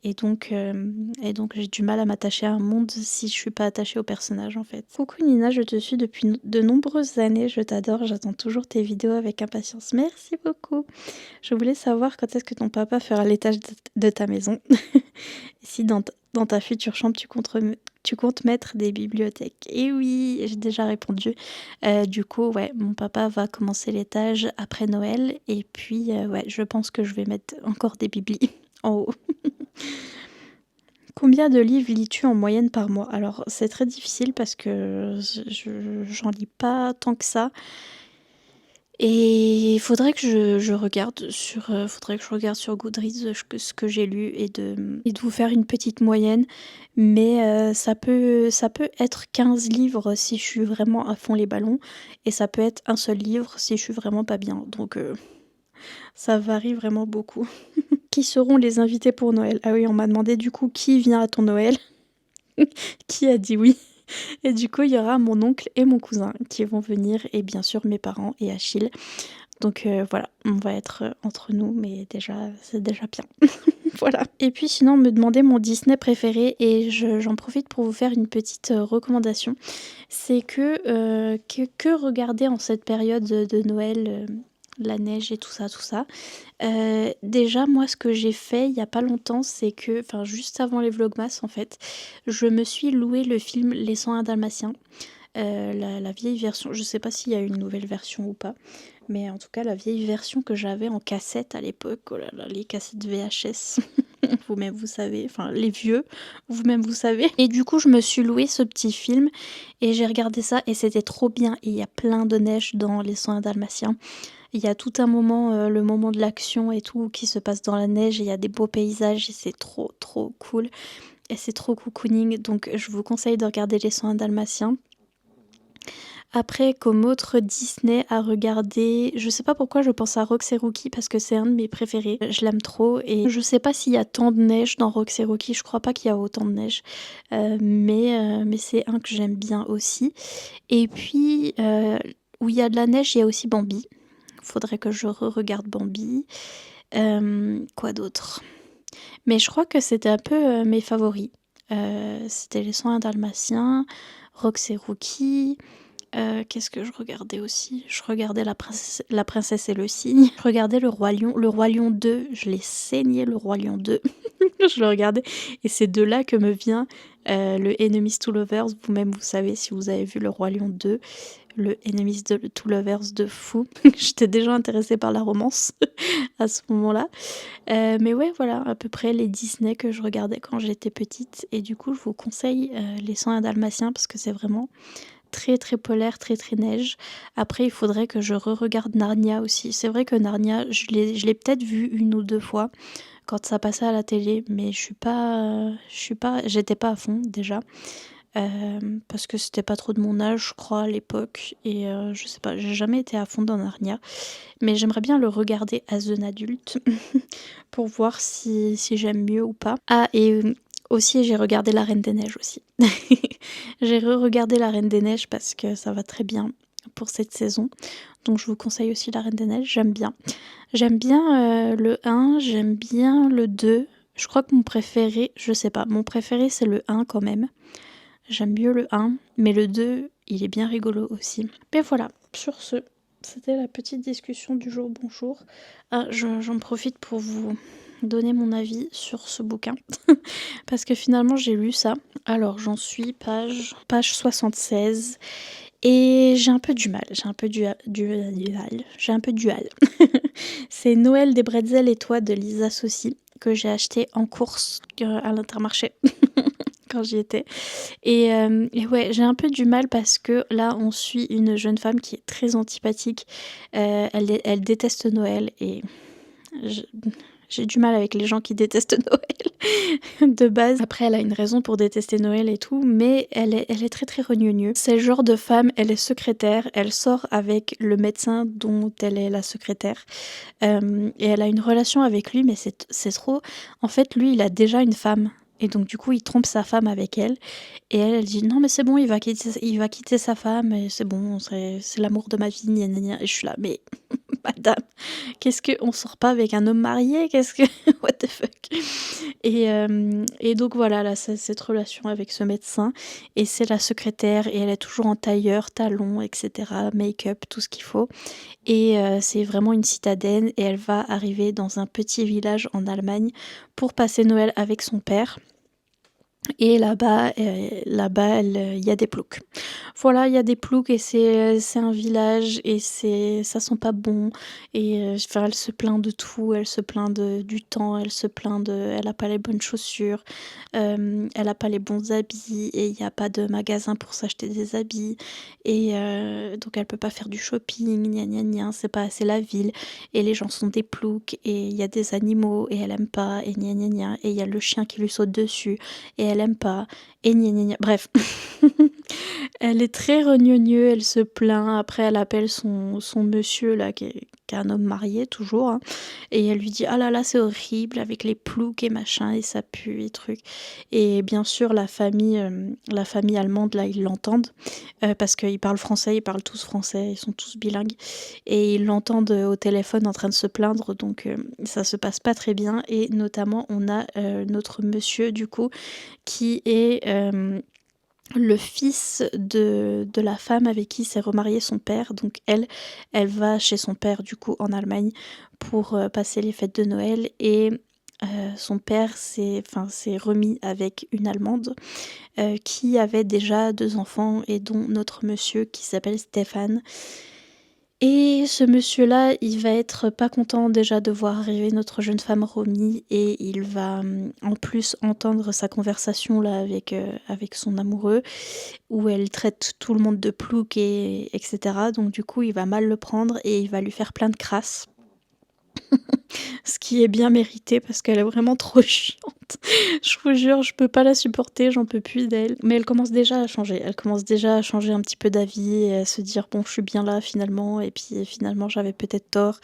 et donc j'ai du mal à m'attacher à un monde si je suis pas attachée aux personnages en fait. Coucou Nina, je te suis depuis de nombreuses années, je t'adore, j'attends toujours tes vidéos avec impatience. Merci beaucoup. Je voulais savoir quand est-ce que ton papa fera l'étage de ta maison. Si dans ta future chambre tu comptes mettre des bibliothèques. Et oui, j'ai déjà répondu. Du coup, ouais, mon papa va commencer l'étage après Noël. Et puis, ouais, je pense que je vais mettre encore des biblis en haut. Combien de livres lis-tu en moyenne par mois? Alors, c'est très difficile parce que j'en lis pas tant que ça. Et il faudrait que je regarde sur Goodreads ce que j'ai lu et de vous faire une petite moyenne. Mais ça peut être 15 livres si je suis vraiment à fond les ballons. Et ça peut être un seul livre si je suis vraiment pas bien. Donc ça varie vraiment beaucoup. Qui seront les invités pour Noël? Ah oui, on m'a demandé du coup qui vient à ton Noël. Qui a dit oui? Et du coup, il y aura mon oncle et mon cousin qui vont venir et bien sûr mes parents et Achille. Donc voilà, on va être entre nous, mais déjà, c'est déjà bien. Voilà. Et puis sinon, on me demandait mon Disney préféré et j'en profite pour vous faire une petite recommandation. C'est que regarder en cette période de Noël, la neige et tout ça, tout ça. Déjà, moi, ce que j'ai fait il y a pas longtemps, c'est que, enfin, juste avant les vlogmas, en fait, je me suis loué le film Les 101 Dalmatiens. La vieille version, je sais pas s'il y a une nouvelle version ou pas, mais en tout cas la vieille version que j'avais en cassette à l'époque, oh là là, les cassettes VHS, vous-même vous savez, enfin les vieux, vous-même vous savez. Et du coup je me suis loué ce petit film et j'ai regardé ça et c'était trop bien et il y a plein de neige dans Les 101 Dalmatiens. Il y a tout un moment, le moment de l'action et tout qui se passe dans la neige et il y a des beaux paysages et c'est trop cool et c'est trop cocooning donc je vous conseille de regarder Les 101 Dalmatiens. Après, comme autre Disney à regarder, je sais pas pourquoi je pense à Rox et Rookie parce que c'est un de mes préférés. Je l'aime trop et je sais pas s'il y a tant de neige dans Rox et Rookie, je crois pas qu'il y a autant de neige. Mais c'est un que j'aime bien aussi. Et puis, où il y a de la neige, il y a aussi Bambi. Faudrait que je regarde Bambi. Quoi d'autre? Mais je crois que c'était un peu mes favoris. C'était Les 101 Dalmatiens, Rox et Rookie. Qu'est-ce que je regardais aussi? Je regardais La princesse et le cygne. Je regardais Le Roi Lion. Le Roi Lion 2, je l'ai saigné, Le Roi Lion 2. Je le regardais. Et c'est de là que me vient le Enemies to Lovers. Vous-même, vous savez, si vous avez vu Le Roi Lion 2, le Enemies to Lovers de fou. J'étais déjà intéressée par la romance à ce moment-là. Mais ouais, voilà, à peu près les Disney que je regardais quand j'étais petite. Et du coup, je vous conseille Les 101 Dalmatiens parce que c'est vraiment très très polaire, très très neige. Après, il faudrait que je re-regarde Narnia aussi. C'est vrai que Narnia, je l'ai peut-être vu une ou deux fois quand ça passait à la télé, mais j'étais pas à fond déjà. Parce que c'était pas trop de mon âge, je crois, à l'époque. Et je sais pas, j'ai jamais été à fond dans Narnia. Mais j'aimerais bien le regarder as an adulte pour voir si j'aime mieux ou pas. Ah, et aussi, j'ai regardé La Reine des Neiges aussi. J'ai re-regardé La Reine des Neiges parce que ça va très bien pour cette saison. Donc je vous conseille aussi La Reine des Neiges, j'aime bien. J'aime bien le 1, j'aime bien le 2. Je crois que mon préféré, je sais pas, mon préféré c'est le 1 quand même. J'aime mieux le 1, mais le 2, il est bien rigolo aussi. Mais voilà, sur ce, c'était la petite discussion du jour. Bonjour. Ah, j'en profite pour vous donner mon avis sur ce bouquin. Parce que finalement, j'ai lu ça. Alors, j'en suis page 76. Et j'ai un peu du mal. J'ai un peu du mal. C'est Noël des bretzels et toi de Lisa Saucy que j'ai acheté en course à l'Intermarché quand j'y étais. Et ouais, j'ai un peu du mal parce que là, on suit une jeune femme qui est très antipathique. Elle déteste Noël et je- j'ai du mal avec les gens qui détestent Noël de base. Après, elle a une raison pour détester Noël et tout, mais elle est très très regnogneuse. C'est le genre de femme, elle est secrétaire, elle sort avec le médecin dont elle est la secrétaire. Et elle a une relation avec lui, mais c'est trop. En fait, lui, il a déjà une femme. Et donc, du coup, il trompe sa femme avec elle. Et elle dit non, mais c'est bon, il va quitter sa femme, et c'est bon, c'est l'amour de ma vie, gna gna gna. Et je suis là, mais madame, qu'est-ce que. On sort pas avec un homme marié? Qu'est-ce que. What the fuck? Et donc voilà, là, c'est cette relation avec ce médecin. Et c'est la secrétaire, et elle est toujours en tailleur, talons, etc., make-up, tout ce qu'il faut. Et c'est vraiment une citadine, et elle va arriver dans un petit village en Allemagne pour passer Noël avec son père. Et là-bas, il y a des ploucs. Voilà, il y a des ploucs et c'est un village et ça sent pas bon. Et enfin, elle se plaint de tout, elle se plaint du temps, elle se plaint elle a pas les bonnes chaussures, elle a pas les bons habits et il y a pas de magasin pour s'acheter des habits. Et donc elle peut pas faire du shopping, gna gna gna, c'est pas assez la ville. Et les gens sont des ploucs et il y a des animaux et elle aime pas et gna gna gna. Et il y a le chien qui lui saute dessus et elle aime pas, et gna gna gna. Bref, elle est très renogneuse, elle se plaint, après elle appelle son monsieur là, qui est un homme marié toujours, hein, et elle lui dit ah là là c'est horrible avec les ploucs et machin, et ça pue et truc. Et bien sûr la famille allemande là ils l'entendent, parce qu'ils parlent français, ils parlent tous français, ils sont tous bilingues, et ils l'entendent au téléphone en train de se plaindre, donc ça se passe pas très bien. Et notamment on a notre monsieur du coup qui est le fils de la femme avec qui s'est remarié son père. Donc elle va chez son père du coup en Allemagne pour passer les fêtes de Noël. Et son père s'est remis avec une Allemande qui avait déjà 2 enfants, et dont notre monsieur qui s'appelle Stéphane. Et ce monsieur-là, il va être pas content déjà de voir arriver notre jeune femme Romy, et il va en plus entendre sa conversation là avec son amoureux, où elle traite tout le monde de plouc et etc. Donc du coup, il va mal le prendre et il va lui faire plein de crasses. Ce qui est bien mérité parce qu'elle est vraiment trop chiante. Je vous jure, je peux pas la supporter, j'en peux plus d'elle. Mais elle commence déjà à changer. Elle commence déjà à changer un petit peu d'avis et à se dire bon, je suis bien là finalement. Et puis finalement, j'avais peut-être tort.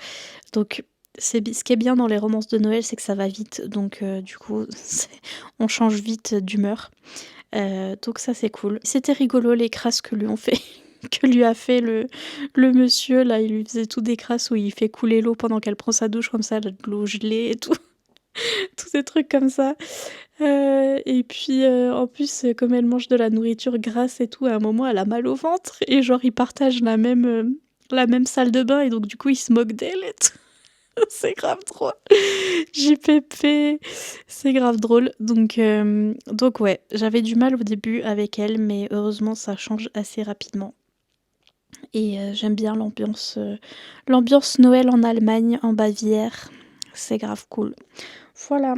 Donc, ce qui est bien dans les romances de Noël, c'est que ça va vite. Donc, du coup, on change vite d'humeur. Donc ça, c'est cool. C'était rigolo les crasses que lui ont fait. Que lui a fait le monsieur, là, il lui faisait tout des crasses où il fait couler l'eau pendant qu'elle prend sa douche comme ça, de l'eau gelée et tout. Tous ces trucs comme ça. Et puis, en plus, comme elle mange de la nourriture grasse et tout, à un moment, elle a mal au ventre. Et genre, ils partagent la même salle de bain et donc du coup, ils se moquent d'elle et tout. C'est grave drôle. JPP, c'est grave drôle. Donc ouais, j'avais du mal au début avec elle, mais heureusement, ça change assez rapidement. Et j'aime bien l'ambiance Noël en Allemagne, en Bavière. C'est grave cool. Voilà.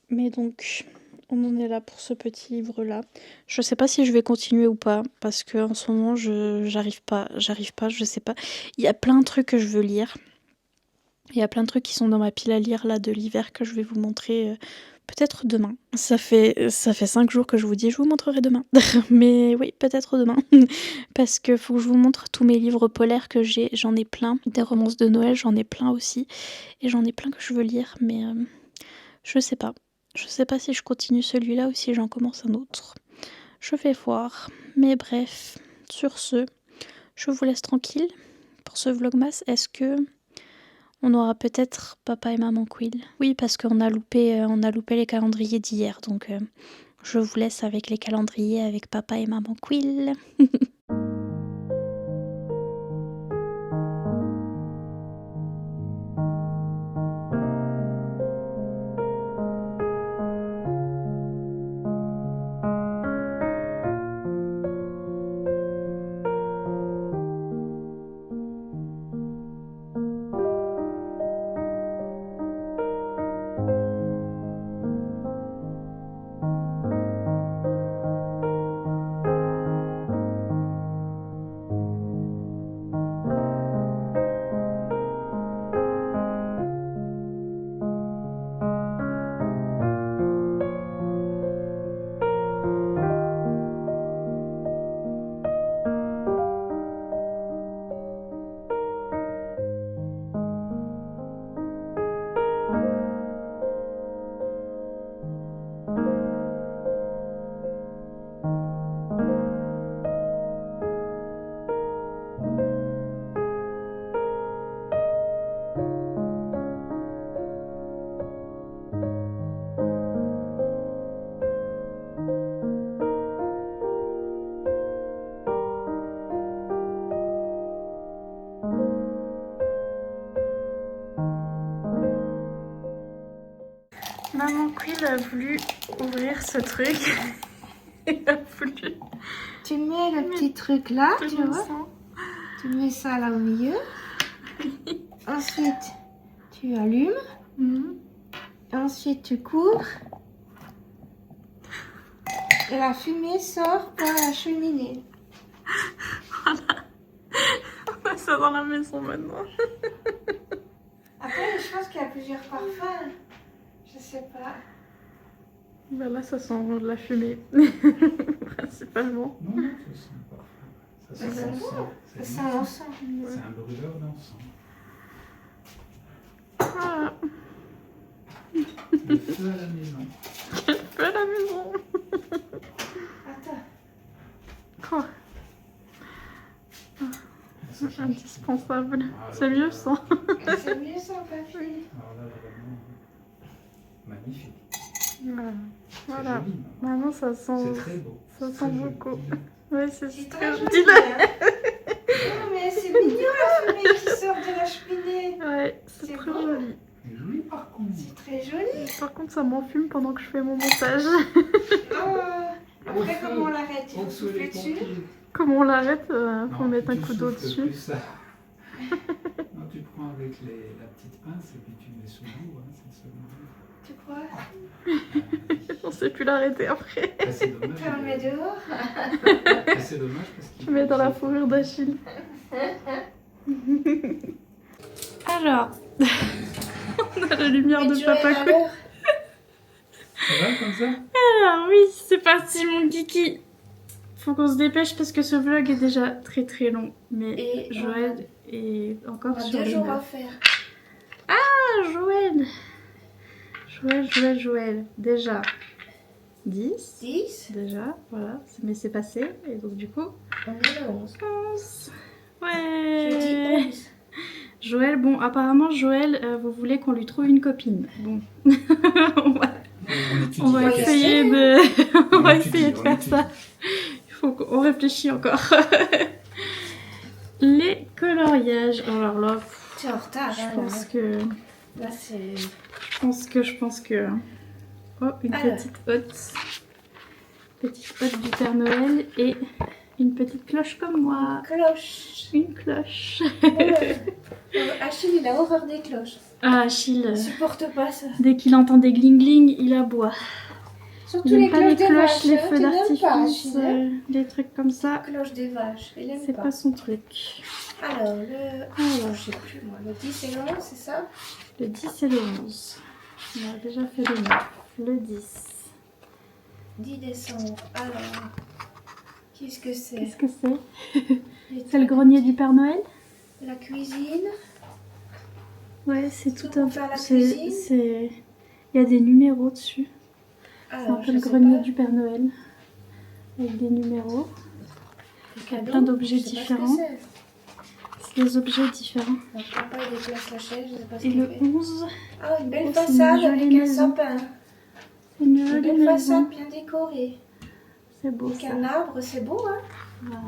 Mais donc, on en est là pour ce petit livre-là. Je sais pas si je vais continuer ou pas, parce que en ce moment, j'arrive pas, je sais pas. Il y a plein de trucs que je veux lire. Il y a plein de trucs qui sont dans ma pile à lire là de l'hiver que je vais vous montrer peut-être demain. Ça fait 5 jours que je vous dis je vous montrerai demain. Mais oui, peut-être demain. Parce que faut que je vous montre tous mes livres polaires que j'ai. J'en ai plein. Des romances de Noël, j'en ai plein aussi. Et j'en ai plein que je veux lire, mais je sais pas. Je sais pas si je continue celui-là ou si j'en commence un autre. Je vais voir. Mais bref, sur ce, je vous laisse tranquille pour ce vlogmas. Est-ce que on aura peut-être papa et maman Quill? Oui, parce qu'on a loupé les calendriers d'hier, donc je vous laisse avec les calendriers avec papa et maman Quill. Maman Quill a voulu ouvrir ce truc. Elle a voulu. Tu mets le petit truc là, tu vois. Tu mets ça là au milieu. Ensuite, tu allumes. Ensuite, tu couvres. Et la fumée sort par la cheminée. Voilà. On a ça dans la maison maintenant. Après, je pense qu'il y a plusieurs parfums. Je sais pas. Ben là, ça sent de la fumée. Principalement. Non, non, ça sent parfait. Ça sent l'encens. Ça sent l'encens. C'est un brûleur d'encens. Voilà. Le feu à la maison. Quel feu à la maison. Attends. Oh. Indispensable. C'est mieux ça. C'est mieux sans papier. Alors là, vraiment, magnifique. Voilà. C'est Voilà. joli. Maintenant, ça C'est sent, très beau. ça C'est sent très joli. beaucoup. Dis-le. Ouais, c'est C'est très très joli. Dis-le. Hein. Non, mais c'est mignon la fumée qui sort de la cheminée. Ouais, c'est C'est très beau. joli. C'est joli par contre. C'est très joli. Par contre, ça m'enfume pendant que je fais mon montage. Oh. Au Après, feu. comment on l'arrête? Il Au faut feu souffler les dessus. pompiers. Comment on l'arrête? Faut Non, mettre un tu coup d'eau souffles dessus. plus ça. Non, tu prends avec la petite pince et puis tu mets sous l'eau. Hein, c'est seulement. Tu crois? On sait plus l'arrêter après. Ah, c'est dommage. Après, on le met dehors. Ah, c'est dommage parce qu'il. Tu mets dans la fourrure d'Achille. Alors, On a la lumière de Papa Quill. Ça va comme ça? Alors oui, c'est parti mon kiki. Faut qu'on se dépêche parce que ce vlog est déjà très très long. Mais Et Joël est encore on a sur 2 les jours à nerfs. faire. Ah Joël. Déjà 10. 10. Déjà, voilà. Mais c'est passé. Et donc du coup, On est le 11. 11. Je Ouais. dis 11. Joël, bon, apparemment Joël, vous voulez qu'on lui trouve une copine. Bon. On On va la question. essayer de, on va étudie, essayer de on faire étudie. ça. Il faut qu'on réfléchisse encore. Les coloriages. Alors là, Tu es en retard. je hein, pense que, là, c'est... je pense que. Oh, une Alors. petite hotte du Père Noël et une petite cloche comme moi. Cloche. Une cloche. Achille, il a horreur des cloches. Ah, Achille, Il supporte pas ça. dès qu'il entend des gling gling, il aboie. Surtout Il les aime pas les cloches des cloches, vaches. les hein, feux tu n'aimes pas, d'artifice, Achille, hein. les trucs comme ça. Cloche des vaches. Il aime C'est pas. pas son truc. Alors, alors, je sais plus moi. Le 10 et le 11, c'est ça? Le 10 et le 11. On a déjà fait le 9. Le 10. 10 décembre. Alors, qu'est-ce que c'est? Qu'est-ce que c'est? Les C'est le grenier du Père Noël? La cuisine. Ouais, c'est Tout tout un pour faire la c'est- cuisine. c'est- Il y a des numéros dessus. C'est un Alors, peu je le sais grenier pas. du Père Noël. Avec des numéros. Les Il y a cadeaux, plein d'objets je sais pas ce que différents. c'est. C'est des objets différents. Donc, papa, il déplace la chaise, je sais pas ce Et qu'il le fait. 11, Ah, une belle Oh, c'est une façade jolie avec un maison. sapin. c'est une Une jolie belle maison. façade bien décorée. C'est beau Avec ça. un arbre, c'est beau, hein? Voilà.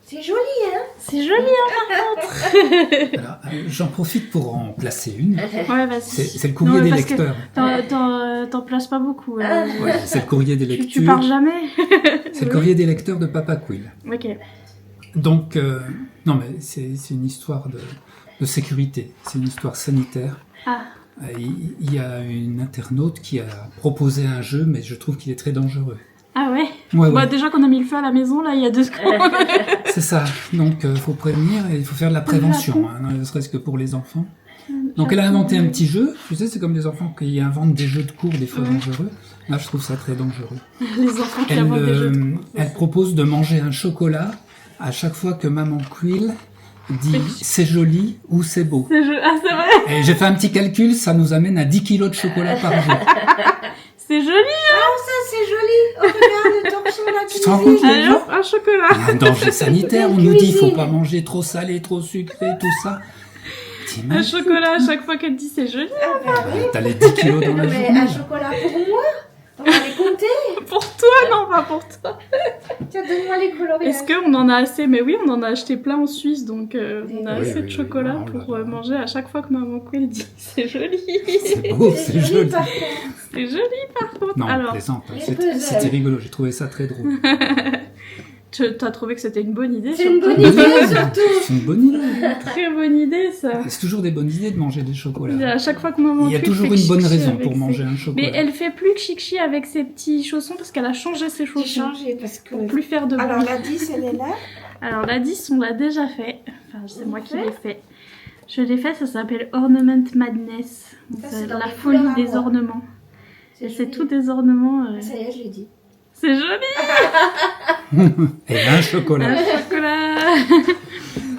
C'est joli, hein? C'est joli hein. Alors, j'en profite pour en placer une. Ouais, vas-y. C'est le courrier Non, mais des parce que lecteurs. T'en places pas beaucoup. Ouais, c'est le courrier des Tu lectures. parles jamais. C'est le courrier des lecteurs de Papa Quill. Ok. Donc, non, mais c'est une histoire de sécurité. C'est une histoire sanitaire. Ah, Il y a une internaute qui a proposé un jeu, mais je trouve qu'il est très dangereux. ah ouais. Ouais, Bah, ouais. déjà qu'on a mis le feu à la maison là il y a 2 secondes. C'est ça. Donc, faut prévenir et il faut faire de la prévention, hein, ne serait-ce que pour les enfants. Donc, elle a inventé un petit jeu. Tu sais, c'est comme les enfants qui inventent des jeux de cours, des fois Ouais. dangereux. Là, je trouve ça très dangereux. Les enfants qui Elle, inventent des jeux de cours. elle propose de manger un chocolat à chaque fois que maman Quill dit c'est joli ou c'est beau. Ah c'est vrai. Et j'ai fait un petit calcul, ça nous amène à 10 kilos de chocolat par jour. C'est joli. Oh, ça, c'est joli! Oh, regarde le torchon de la Tu te rends compte, cuisine! les Allez gens hop, un chocolat. Il y a un danger sanitaire, on Belle nous dit il faut cuisine. pas manger trop salé, trop sucré, tout ça. Un T'imagines, chocolat à chaque fois qu'elle dit c'est joli. Ah, bah oui! t'as les 10 kilos dans Non, la mais journée. un chocolat pour moi! On va les compter! Pour toi non pas pour toi. Tiens, donne-moi les coloriages. Est-ce qu'on en a assez? Mais oui, on en a acheté plein en Suisse, donc on a Oui, assez de chocolat oui, pour oh là là. manger à chaque fois que maman Quill dit c'est joli. C'est beau, c'est joli. par contre. C'est joli par contre. Non, Alors, plaisante, les c'était puzzles. c'était rigolo, j'ai trouvé ça très drôle. t'as trouvé que c'était une bonne idée? C'est une surtout bonne idée, surtout! C'est une bonne idée. Très bonne idée ça. C'est toujours des bonnes idées de manger des À chocolats. chaque fois que maman Il y a Quill toujours fait une bonne chichi raison avec pour ses- manger un chocolat. Mais elle fait plus que chichi avec ses petits chaussons parce qu'elle a changé ses J'ai chaussons. changé parce que... Pour plus faire de Alors, bruit. la 10, elle est là. Alors la 10, on l'a déjà fait. Enfin, c'est moi qui l'ai fait. Je l'ai fait, ça s'appelle Ornament Madness. Donc, Ça, c'est c'est dans la les folie couleurs à des moi. ornements. Et c'est joli. tous des ornements. Ah, ça y est, je l'ai dit. C'est joli. Et un chocolat. Un chocolat.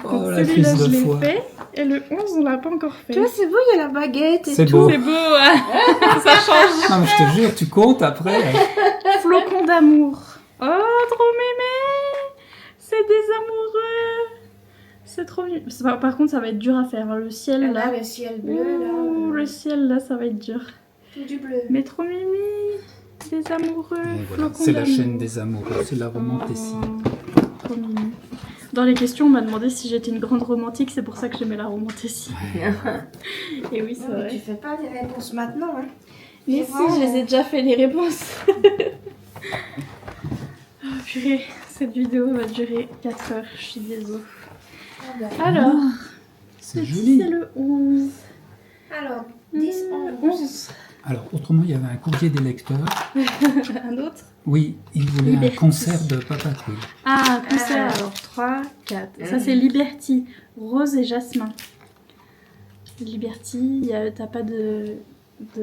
Oh, Donc, la celui-là, crise je de l'ai foi. fait. Et le 11, on l'a pas encore fait. Tu vois, c'est beau, il y a la baguette et C'est tout. beau. C'est beau, ouais. Ça change. Non, mais je te jure, tu comptes après. Flocon d'amour. Oh, trop mémé. C'est des amoureux. C'est trop mignon. Par contre, ça va être dur à faire. Hein. Le ciel, Ah, là. là, le ciel bleu, Ouh, là. le ciel, là, ça va être dur. Tout du bleu. Mais trop mimi. Des amoureux. Et voilà, flocons c'est la d'amour. chaîne des amoureux, c'est la romantécie. Oh, trop mimi. Dans les questions, on m'a demandé si j'étais une grande romantique, c'est pour ça que j'aimais la romantécie. Et oui, c'est Non, mais vrai. tu fais pas des réponses maintenant, hein. Mais C'est si, vrai. je les ai déjà fait les réponses. Oh purée, cette vidéo va durer 4 heures, je suis désolée. Ah, bah. Alors, C'est le 10 joli. et le 11. Alors, 10, 11. Alors, autrement, il y avait un courrier des lecteurs. Un autre? Oui, ils voulaient un Liberty. concert de Papa Quill. Ah, concert Ah. alors. 3, 4. Ça c'est Liberty, Rose et Jasmin. Liberty, t'as pas de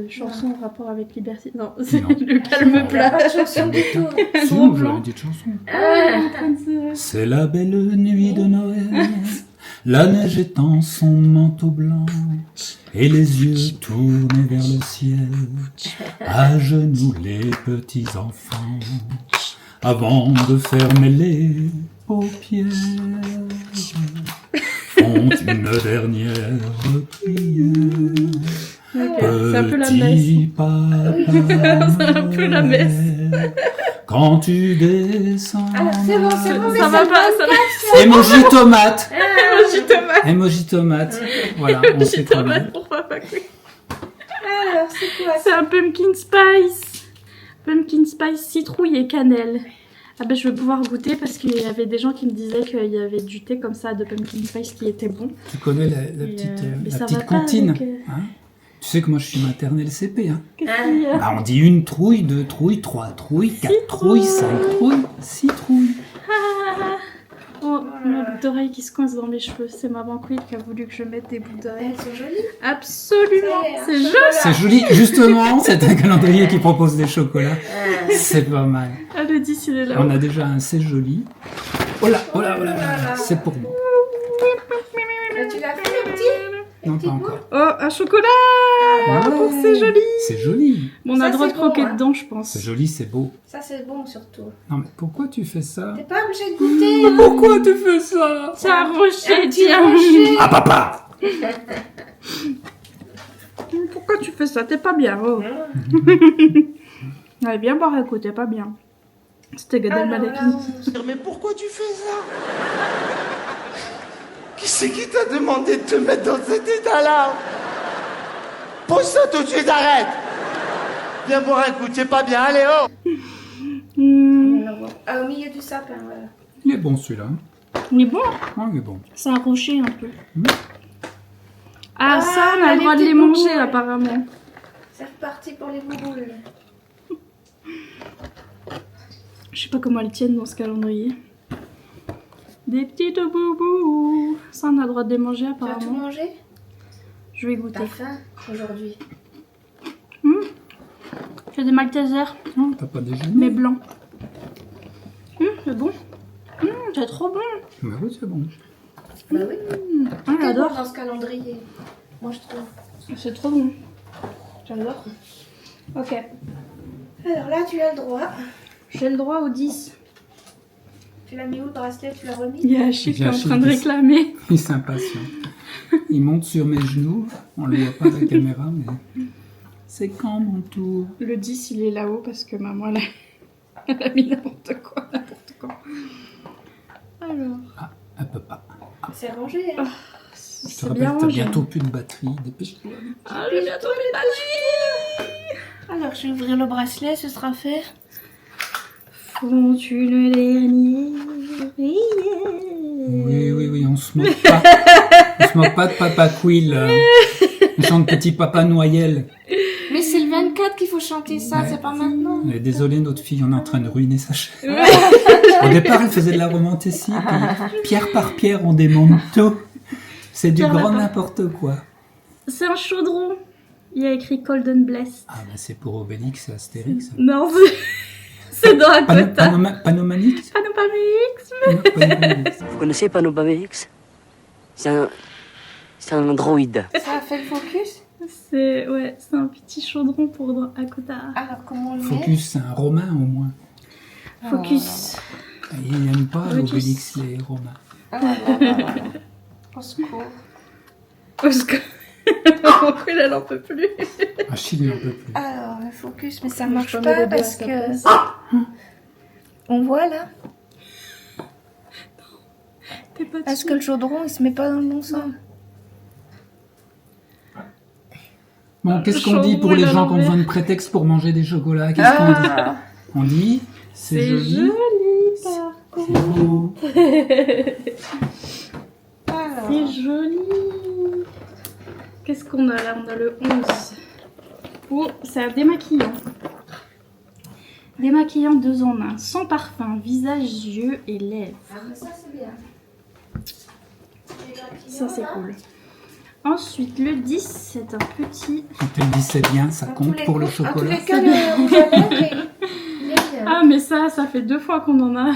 chanson en rapport avec Liberty. Non, c'est le calme plat. Pas de chanson du tout. Si, moi, j'avais dit de chanson. C'est la belle nuit de Noël, la neige étend son manteau blanc, et les yeux tournés vers le ciel, à genoux les petits enfants, avant de fermer les paupières, font une dernière prière. C'est un peu la messe. Petit papa, C'est un peu la messe. quand tu descends. Alors, c'est bon, Ça va pas, ça va. Emoji tomate. Emoji tomate. Emoji tomate. Voilà, on sait Emoji très bien. tomate pour Papa Quill. Alors, c'est quoi C'est un pumpkin spice. Pumpkin spice citrouille et cannelle. Ah ben je vais pouvoir goûter parce qu'il y avait des gens qui me disaient qu'il y avait du thé comme ça de pumpkin spice qui était bon. Tu connais la Et, mais la ça petite va pas comptine, avec, hein? Tu sais que moi je suis maternelle CP, hein? Qu'est-ce qu'il y a? Bah, on dit une trouille, deux trouilles, trois trouilles, quatre trouilles, cinq trouilles, six trouilles. Ah. Oh, ma boucle d'oreille qui se coince dans mes cheveux. C'est maman Quill qui a voulu que je mette des boucles d'oreilles. Elles sont jolies. Absolument, c'est joli. C'est joli, justement, c'est un calendrier qui propose des chocolats. C'est pas mal. Ah, le 10, il est là. On a déjà un c'est joli. Oh là, oh là, oh là, là, c'est pour moi. Tu l'as fait, le petit? Non, pas encore. Oh, un chocolat. Ouais. Oh, c'est joli. C'est joli. Bon, on a Ça, le droit de c'est bon, croquer hein. dedans, je pense. C'est joli, c'est beau. Ça, c'est bon, surtout. Non, mais pourquoi tu fais ça? T'es pas obligé de goûter. hein. Pourquoi tu fais ça? C'est un rocher, Un petit tiens. rocher. Ah, papa! Pourquoi tu fais ça? T'es pas bien, oh. Allez, bien boire un coup, t'es pas bien. C'était Gad Alors Elmaleh. là, Mais pourquoi tu fais ça? Qui c'est qui t'a demandé de te mettre dans cet état-là? Pose ça tout de suite, arrête! Viens boire un coup, t'es pas bien, allez, oh! Hmm, on en voit. Ah, au milieu du sapin, voilà. Il est bon celui-là. il est bon, Ah, il est bon. c'est un rocher un peu. Ah, Ah, ça, on a le les droit de les petits manger boubous. apparemment. C'est reparti pour les bouboules. Je sais pas comment elles tiennent dans ce calendrier. Des petites boubous. Ça, on a le droit de les manger Tu as tout apparemment. mangé? Je vais goûter. T'as faim aujourd'hui? J'ai des Maltesers, Non, t'as pas déjeuné? mais blancs. C'est bon. C'est trop bon. Bah oui, c'est bon. Bah oui. Ah, T'es bon j'adore. dans ce calendrier. Moi, je trouve. C'est trop bon. J'adore. Ok. Alors là, tu as le droit. J'ai le droit au 10. Tu l'as mis où le bracelet? Tu l'as remis? Il y a Achille qui est en Achille train de qui- réclamer. Il s'impatiente. Il monte sur mes genoux. On ne le voit pas à la caméra, mais... C'est quand mon tour? Le 10, il est là-haut parce que maman, elle a mis n'importe quoi, n'importe quand. Alors, Ah, elle peut pas. C'est rangé, hein? Je te c'est rappelle bien que t'as rangé. bientôt plus de batterie. Dépêche-toi. Ah, j'ai bientôt mes batteries. Alors, je vais ouvrir le bracelet, ce sera fait. Font-tu le dernier? Oui, on se moque pas. On se moque pas de Papa Quill. On chante Petit Papa Noël. Mais c'est le 24 qu'il faut chanter ça, Ouais. c'est pas maintenant. Mais désolé, notre fille, on est en train de ruiner sa chaîne. Au départ, elle faisait de la romantésie, puis pierre par pierre, on démonte tout. C'est du Pierre grand par- n'importe quoi. C'est un chaudron. Il y a écrit Golden Bless. Ah, bah c'est pour Obélix et Astérix. Non, c'est dans un quota. Panomanix Panopamix. Panomanix. Vous connaissez Panopamix? C'est un droïde. Ça a fait le focus? C'est un petit chaudron pour à quota. Alors, comment on le met? Focus, c'est un romain au moins. Focus. Il n'aime pas Focus. Obélix les romains. Ah, voilà. Au secours. Parce que mon cul, elle en peut plus. Achille n'en peut plus. Alors, le focus, mais ça Je marche peux pas mettre les deux à parce sa que... place. On voit là? T'es pas Est-ce que le chaudron, il se met pas dans le bon sens? Bon, qu'est-ce qu'on chaudron dit pour et les la gens qui ont l'envers. besoin de prétexte pour manger des chocolats? Qu'est-ce qu'on dit? On dit, c'est joli. par C'est beau. Alors, C'est joli. Qu'est-ce qu'on a là? On a le 11. Oh, c'est un démaquillant. Démaquillant 2 en 1. Sans parfum, visage, yeux et lèvres. ça c'est bien. Ça, c'est cool. Ensuite, le 10, c'est un petit... Quand tu le dis c'est bien, ça compte pour le En tous chocolat. les cas, le rouge à lèvres, il est bien. Ah, mais ça fait 2 fois qu'on en a.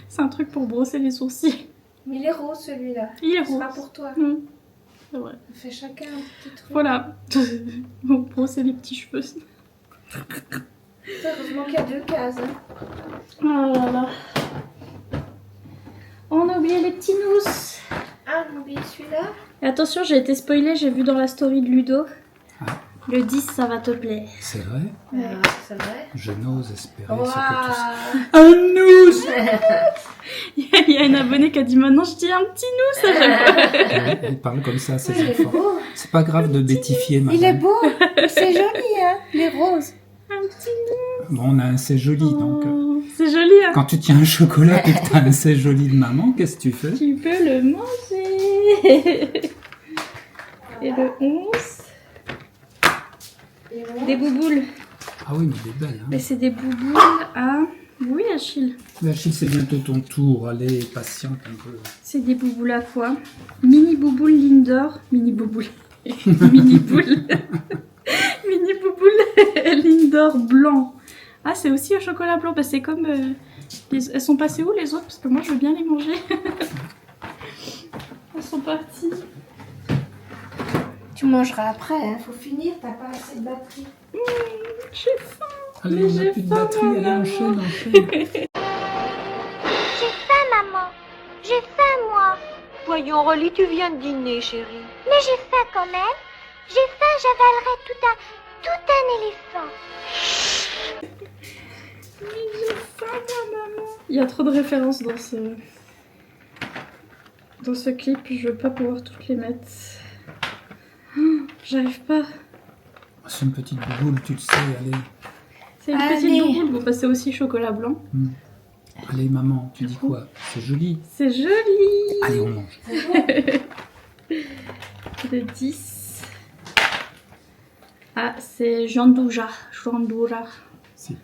C'est un truc pour brosser les sourcils. Mais il est rose celui-là. Il est Ce sera rose. pour toi. C'est vrai. On fait chacun un petit truc. Voilà. Pour brosser les petits cheveux. Heureusement qu'il y a 2 cases. Hein. Oh là là. On a oublié les petits nous. Ah, on oublie celui-là. Et attention, j'ai été spoilée, j'ai vu dans la story de Ludo. Ah. Le 10, ça va te plaire. C'est vrai. Ah, c'est vrai. Je n'ose espérer Waouh. ce que tu sais. Un nous. Il y a une abonnée qui a dit maintenant je dis un petit nous, ça j'aime. Elle parle comme ça à ses Il est enfants. beau. C'est pas grave de bêtifier, madame. Il est beau. C'est joli, hein. Les roses. Un petit nous. Bon, on a un c'est joli, donc... Oh, c'est joli, hein. Quand tu tiens un chocolat et que t'as un c'est joli de maman, qu'est-ce que tu fais? Tu peux le manger. Et le 11, des bouboules. Ah oui, mais elle est belle, hein. Mais c'est des bouboules à... Oui, Achille. Mais Achille, c'est bientôt ton tour. Allez, patiente un peu. C'est des bouboules à quoi? Mini bouboules Lindor. Mini bouboules. Mini boule. Mini bouboules Lindor blanc. Ah, c'est aussi au chocolat blanc. Bah, c'est comme... elles sont passées où les autres? Parce que moi, je veux bien les manger. Elles sont parties. Tu mangeras après, hein. Faut finir, t'as pas assez de batterie. J'ai faim. Allez, Mais on n'a j'ai plus de faim, batterie. Allez, maman. enchaîne. J'ai faim, maman. J'ai faim, moi. Voyons, Rolly, tu viens de dîner, chérie. Mais j'ai faim quand même. J'ai faim, j'avalerai tout un éléphant. Mais j'ai faim, moi, maman. Il y a trop de références dans ce clip. Je vais pas pouvoir toutes les mettre. Oh, j'arrive pas. C'est une petite boule, tu le sais. Allez, C'est une Allez. petite boule. Bon, bah, c'est aussi chocolat blanc. allez, maman, tu dis quoi? C'est joli. C'est joli. Allez, on mange. Le 10. Ah, c'est Jandouja. Jandouja. Si.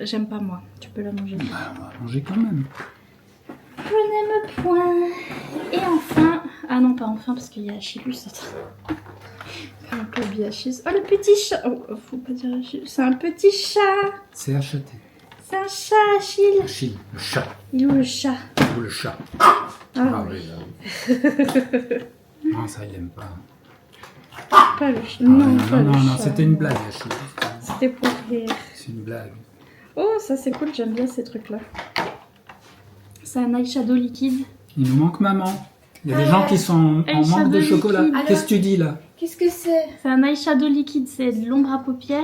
J'aime pas moi. Tu peux la manger. Bah, on va manger quand même. Je n'aime point. Et enfin... Ah non, pas enfin, parce qu'il y a Achillus. Attends. Un peu oublié Achillus. Oh, le petit chat. Oh, faut pas dire Achillus. C'est un petit chat. C'est acheté. C'est un chat, Achille. Achille, le chat. Il est où le chat? Ou le chat. Ah, Ah oui, là, oui. Non, ça, il aime pas. pas le chat. Ah, Non, non, pas le non, non, chat. c'était une blague, Achille. C'était pour rire. C'est une blague. Oh, ça c'est cool, j'aime bien ces trucs-là. C'est un eyeshadow liquide. Il nous manque maman. Il y a des gens qui sont en manque de shadow chocolat. liquide. Qu'est-ce que tu dis là? Qu'est-ce que c'est? C'est un eyeshadow liquide, c'est de l'ombre à paupières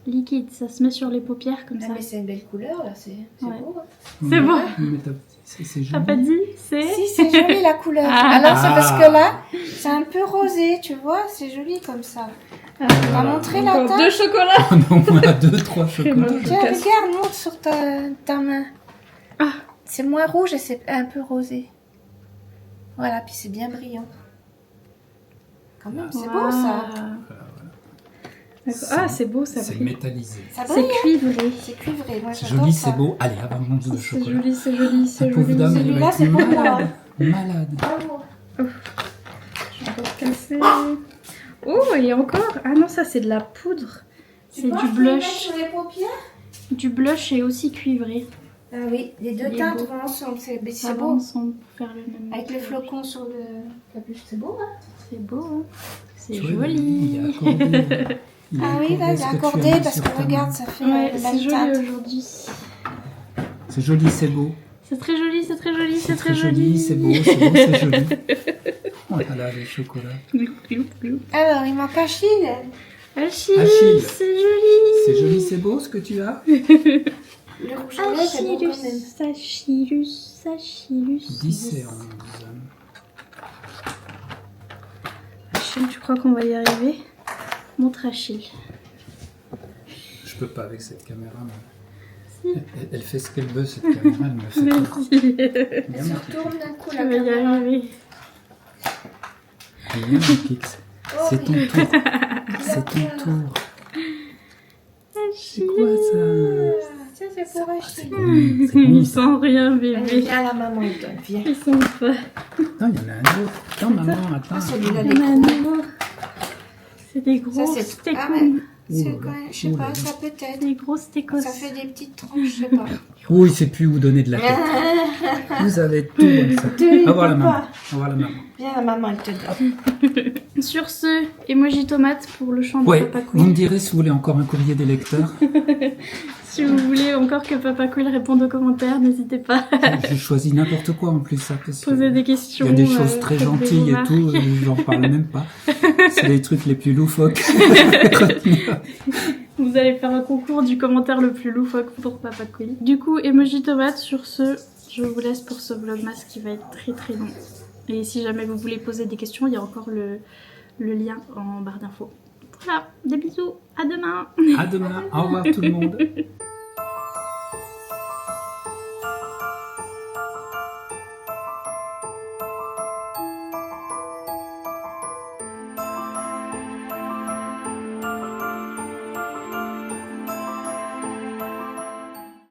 liquide. Ça se met sur les paupières comme Ah, ça. mais c'est une belle couleur, là. C'est Ouais. beau. hein. C'est beau. Mais c'est T'as joli. pas dit? C'est... Si, c'est joli la couleur. Ah. Alors, c'est parce que là, c'est un peu rosé, tu vois. C'est joli comme ça. Ah, On va montrer la encore teinte. 2 chocolats. On a au moins 2-3 chocolats. moi, Tiens, casse. regarde, montre sur ta main. Ah. C'est moins rouge et c'est un peu rosé. Voilà, puis c'est bien brillant. Quand même, c'est beau ça. D'accord. Ah, c'est beau, ça C'est brille. métallisé. Ça C'est brille, hein. cuivré. C'est cuivré. Moi, C'est j'adore joli, ça. c'est beau. Allez, avance de C'est chocolat. joli, c'est joli, La c'est pauvre joli. dame, elle Celui-là, va être c'est pour moi. malade. Malade. Bravo. Je vais encore casser. Oh, et encore. Ah non, ça c'est de la poudre. Tu C'est penses du que je vais le mettre blush. sur les paupières. Du blush et aussi cuivré. Ah oui, les deux Il est teintes beau. vont ensemble. C'est Ça va beau. ensemble pour faire le même. Avec les maquillage. flocons sur le capuche, c'est beau, hein. C'est beau, hein. C'est Tu vois, joli. Il a accordé. Il a Ah oui, là, accordé il ce a que tu accordé as mis parce sur que ta regarde, main. ça fait Ouais, le c'est même joli teinte. aujourd'hui. C'est joli, c'est beau. C'est très joli, c'est très joli, C'est très joli, c'est beau, c'est joli. Oh là là, les chocolats. Alors, il manque Achille. Achille, Achille. c'est joli. C'est joli, c'est beau ce que tu as. Le rouge à lèvres, c'est bon quand même. Achillus, Achillus. 10 et 11. Achille, tu crois qu'on va y arriver? Montre Achille. Je peux pas avec cette caméra. Mais... Si. Elle fait ce qu'elle veut, cette caméra. Elle me fait Merci. Elle se retourne d'un coup, Tu la vas y caméra. arriver. Viens, mon Kix. C'est ton tour. C'est ton tour. C'est quoi ça? Ça, c'est pleurer, je te dis. C'est bon, Ils ça. sont rien, Allez, bébé. viens, la maman, il donne, viens. Ils sont pas. Attends, il y en a un autre. Attends, maman, attends. Ah, celui-là, Il les y en a gros. un autre. C'est des Ça, gros c'est... steaks. Ah ouais, c'est Ouh là quoi, là, je sais ouh là pas, là. ça peut être. Des gros steakos. Ça fait des petites tranches, je sais pas. Oh, il sait plus où donner de la tête. Vous avez tout comme ça. Deux, Au revoir la papa. maman. Au revoir la maman. Viens, la maman, elle te donne. Sur ce, emoji tomate pour le chant de Ouais, Papa vous me Quill. direz si vous voulez encore un courrier des lecteurs. Si vous voulez encore que Papa Quill réponde aux commentaires, n'hésitez pas à J'ai choisi n'importe quoi en plus, ça. Parce que poser des questions. il y a des choses très faites des gentilles et remarques. tout, j'en parle même pas. C'est les trucs les plus loufoques. Vous allez faire un concours du commentaire le plus loufoque pour Papa Quill. Du coup, emoji tomate, sur ce, je vous laisse pour ce vlogmas qui va être très très long. Et si jamais vous voulez poser des questions, il y a encore le lien en barre d'infos. Voilà, des bisous, à demain. À demain, au revoir tout le monde.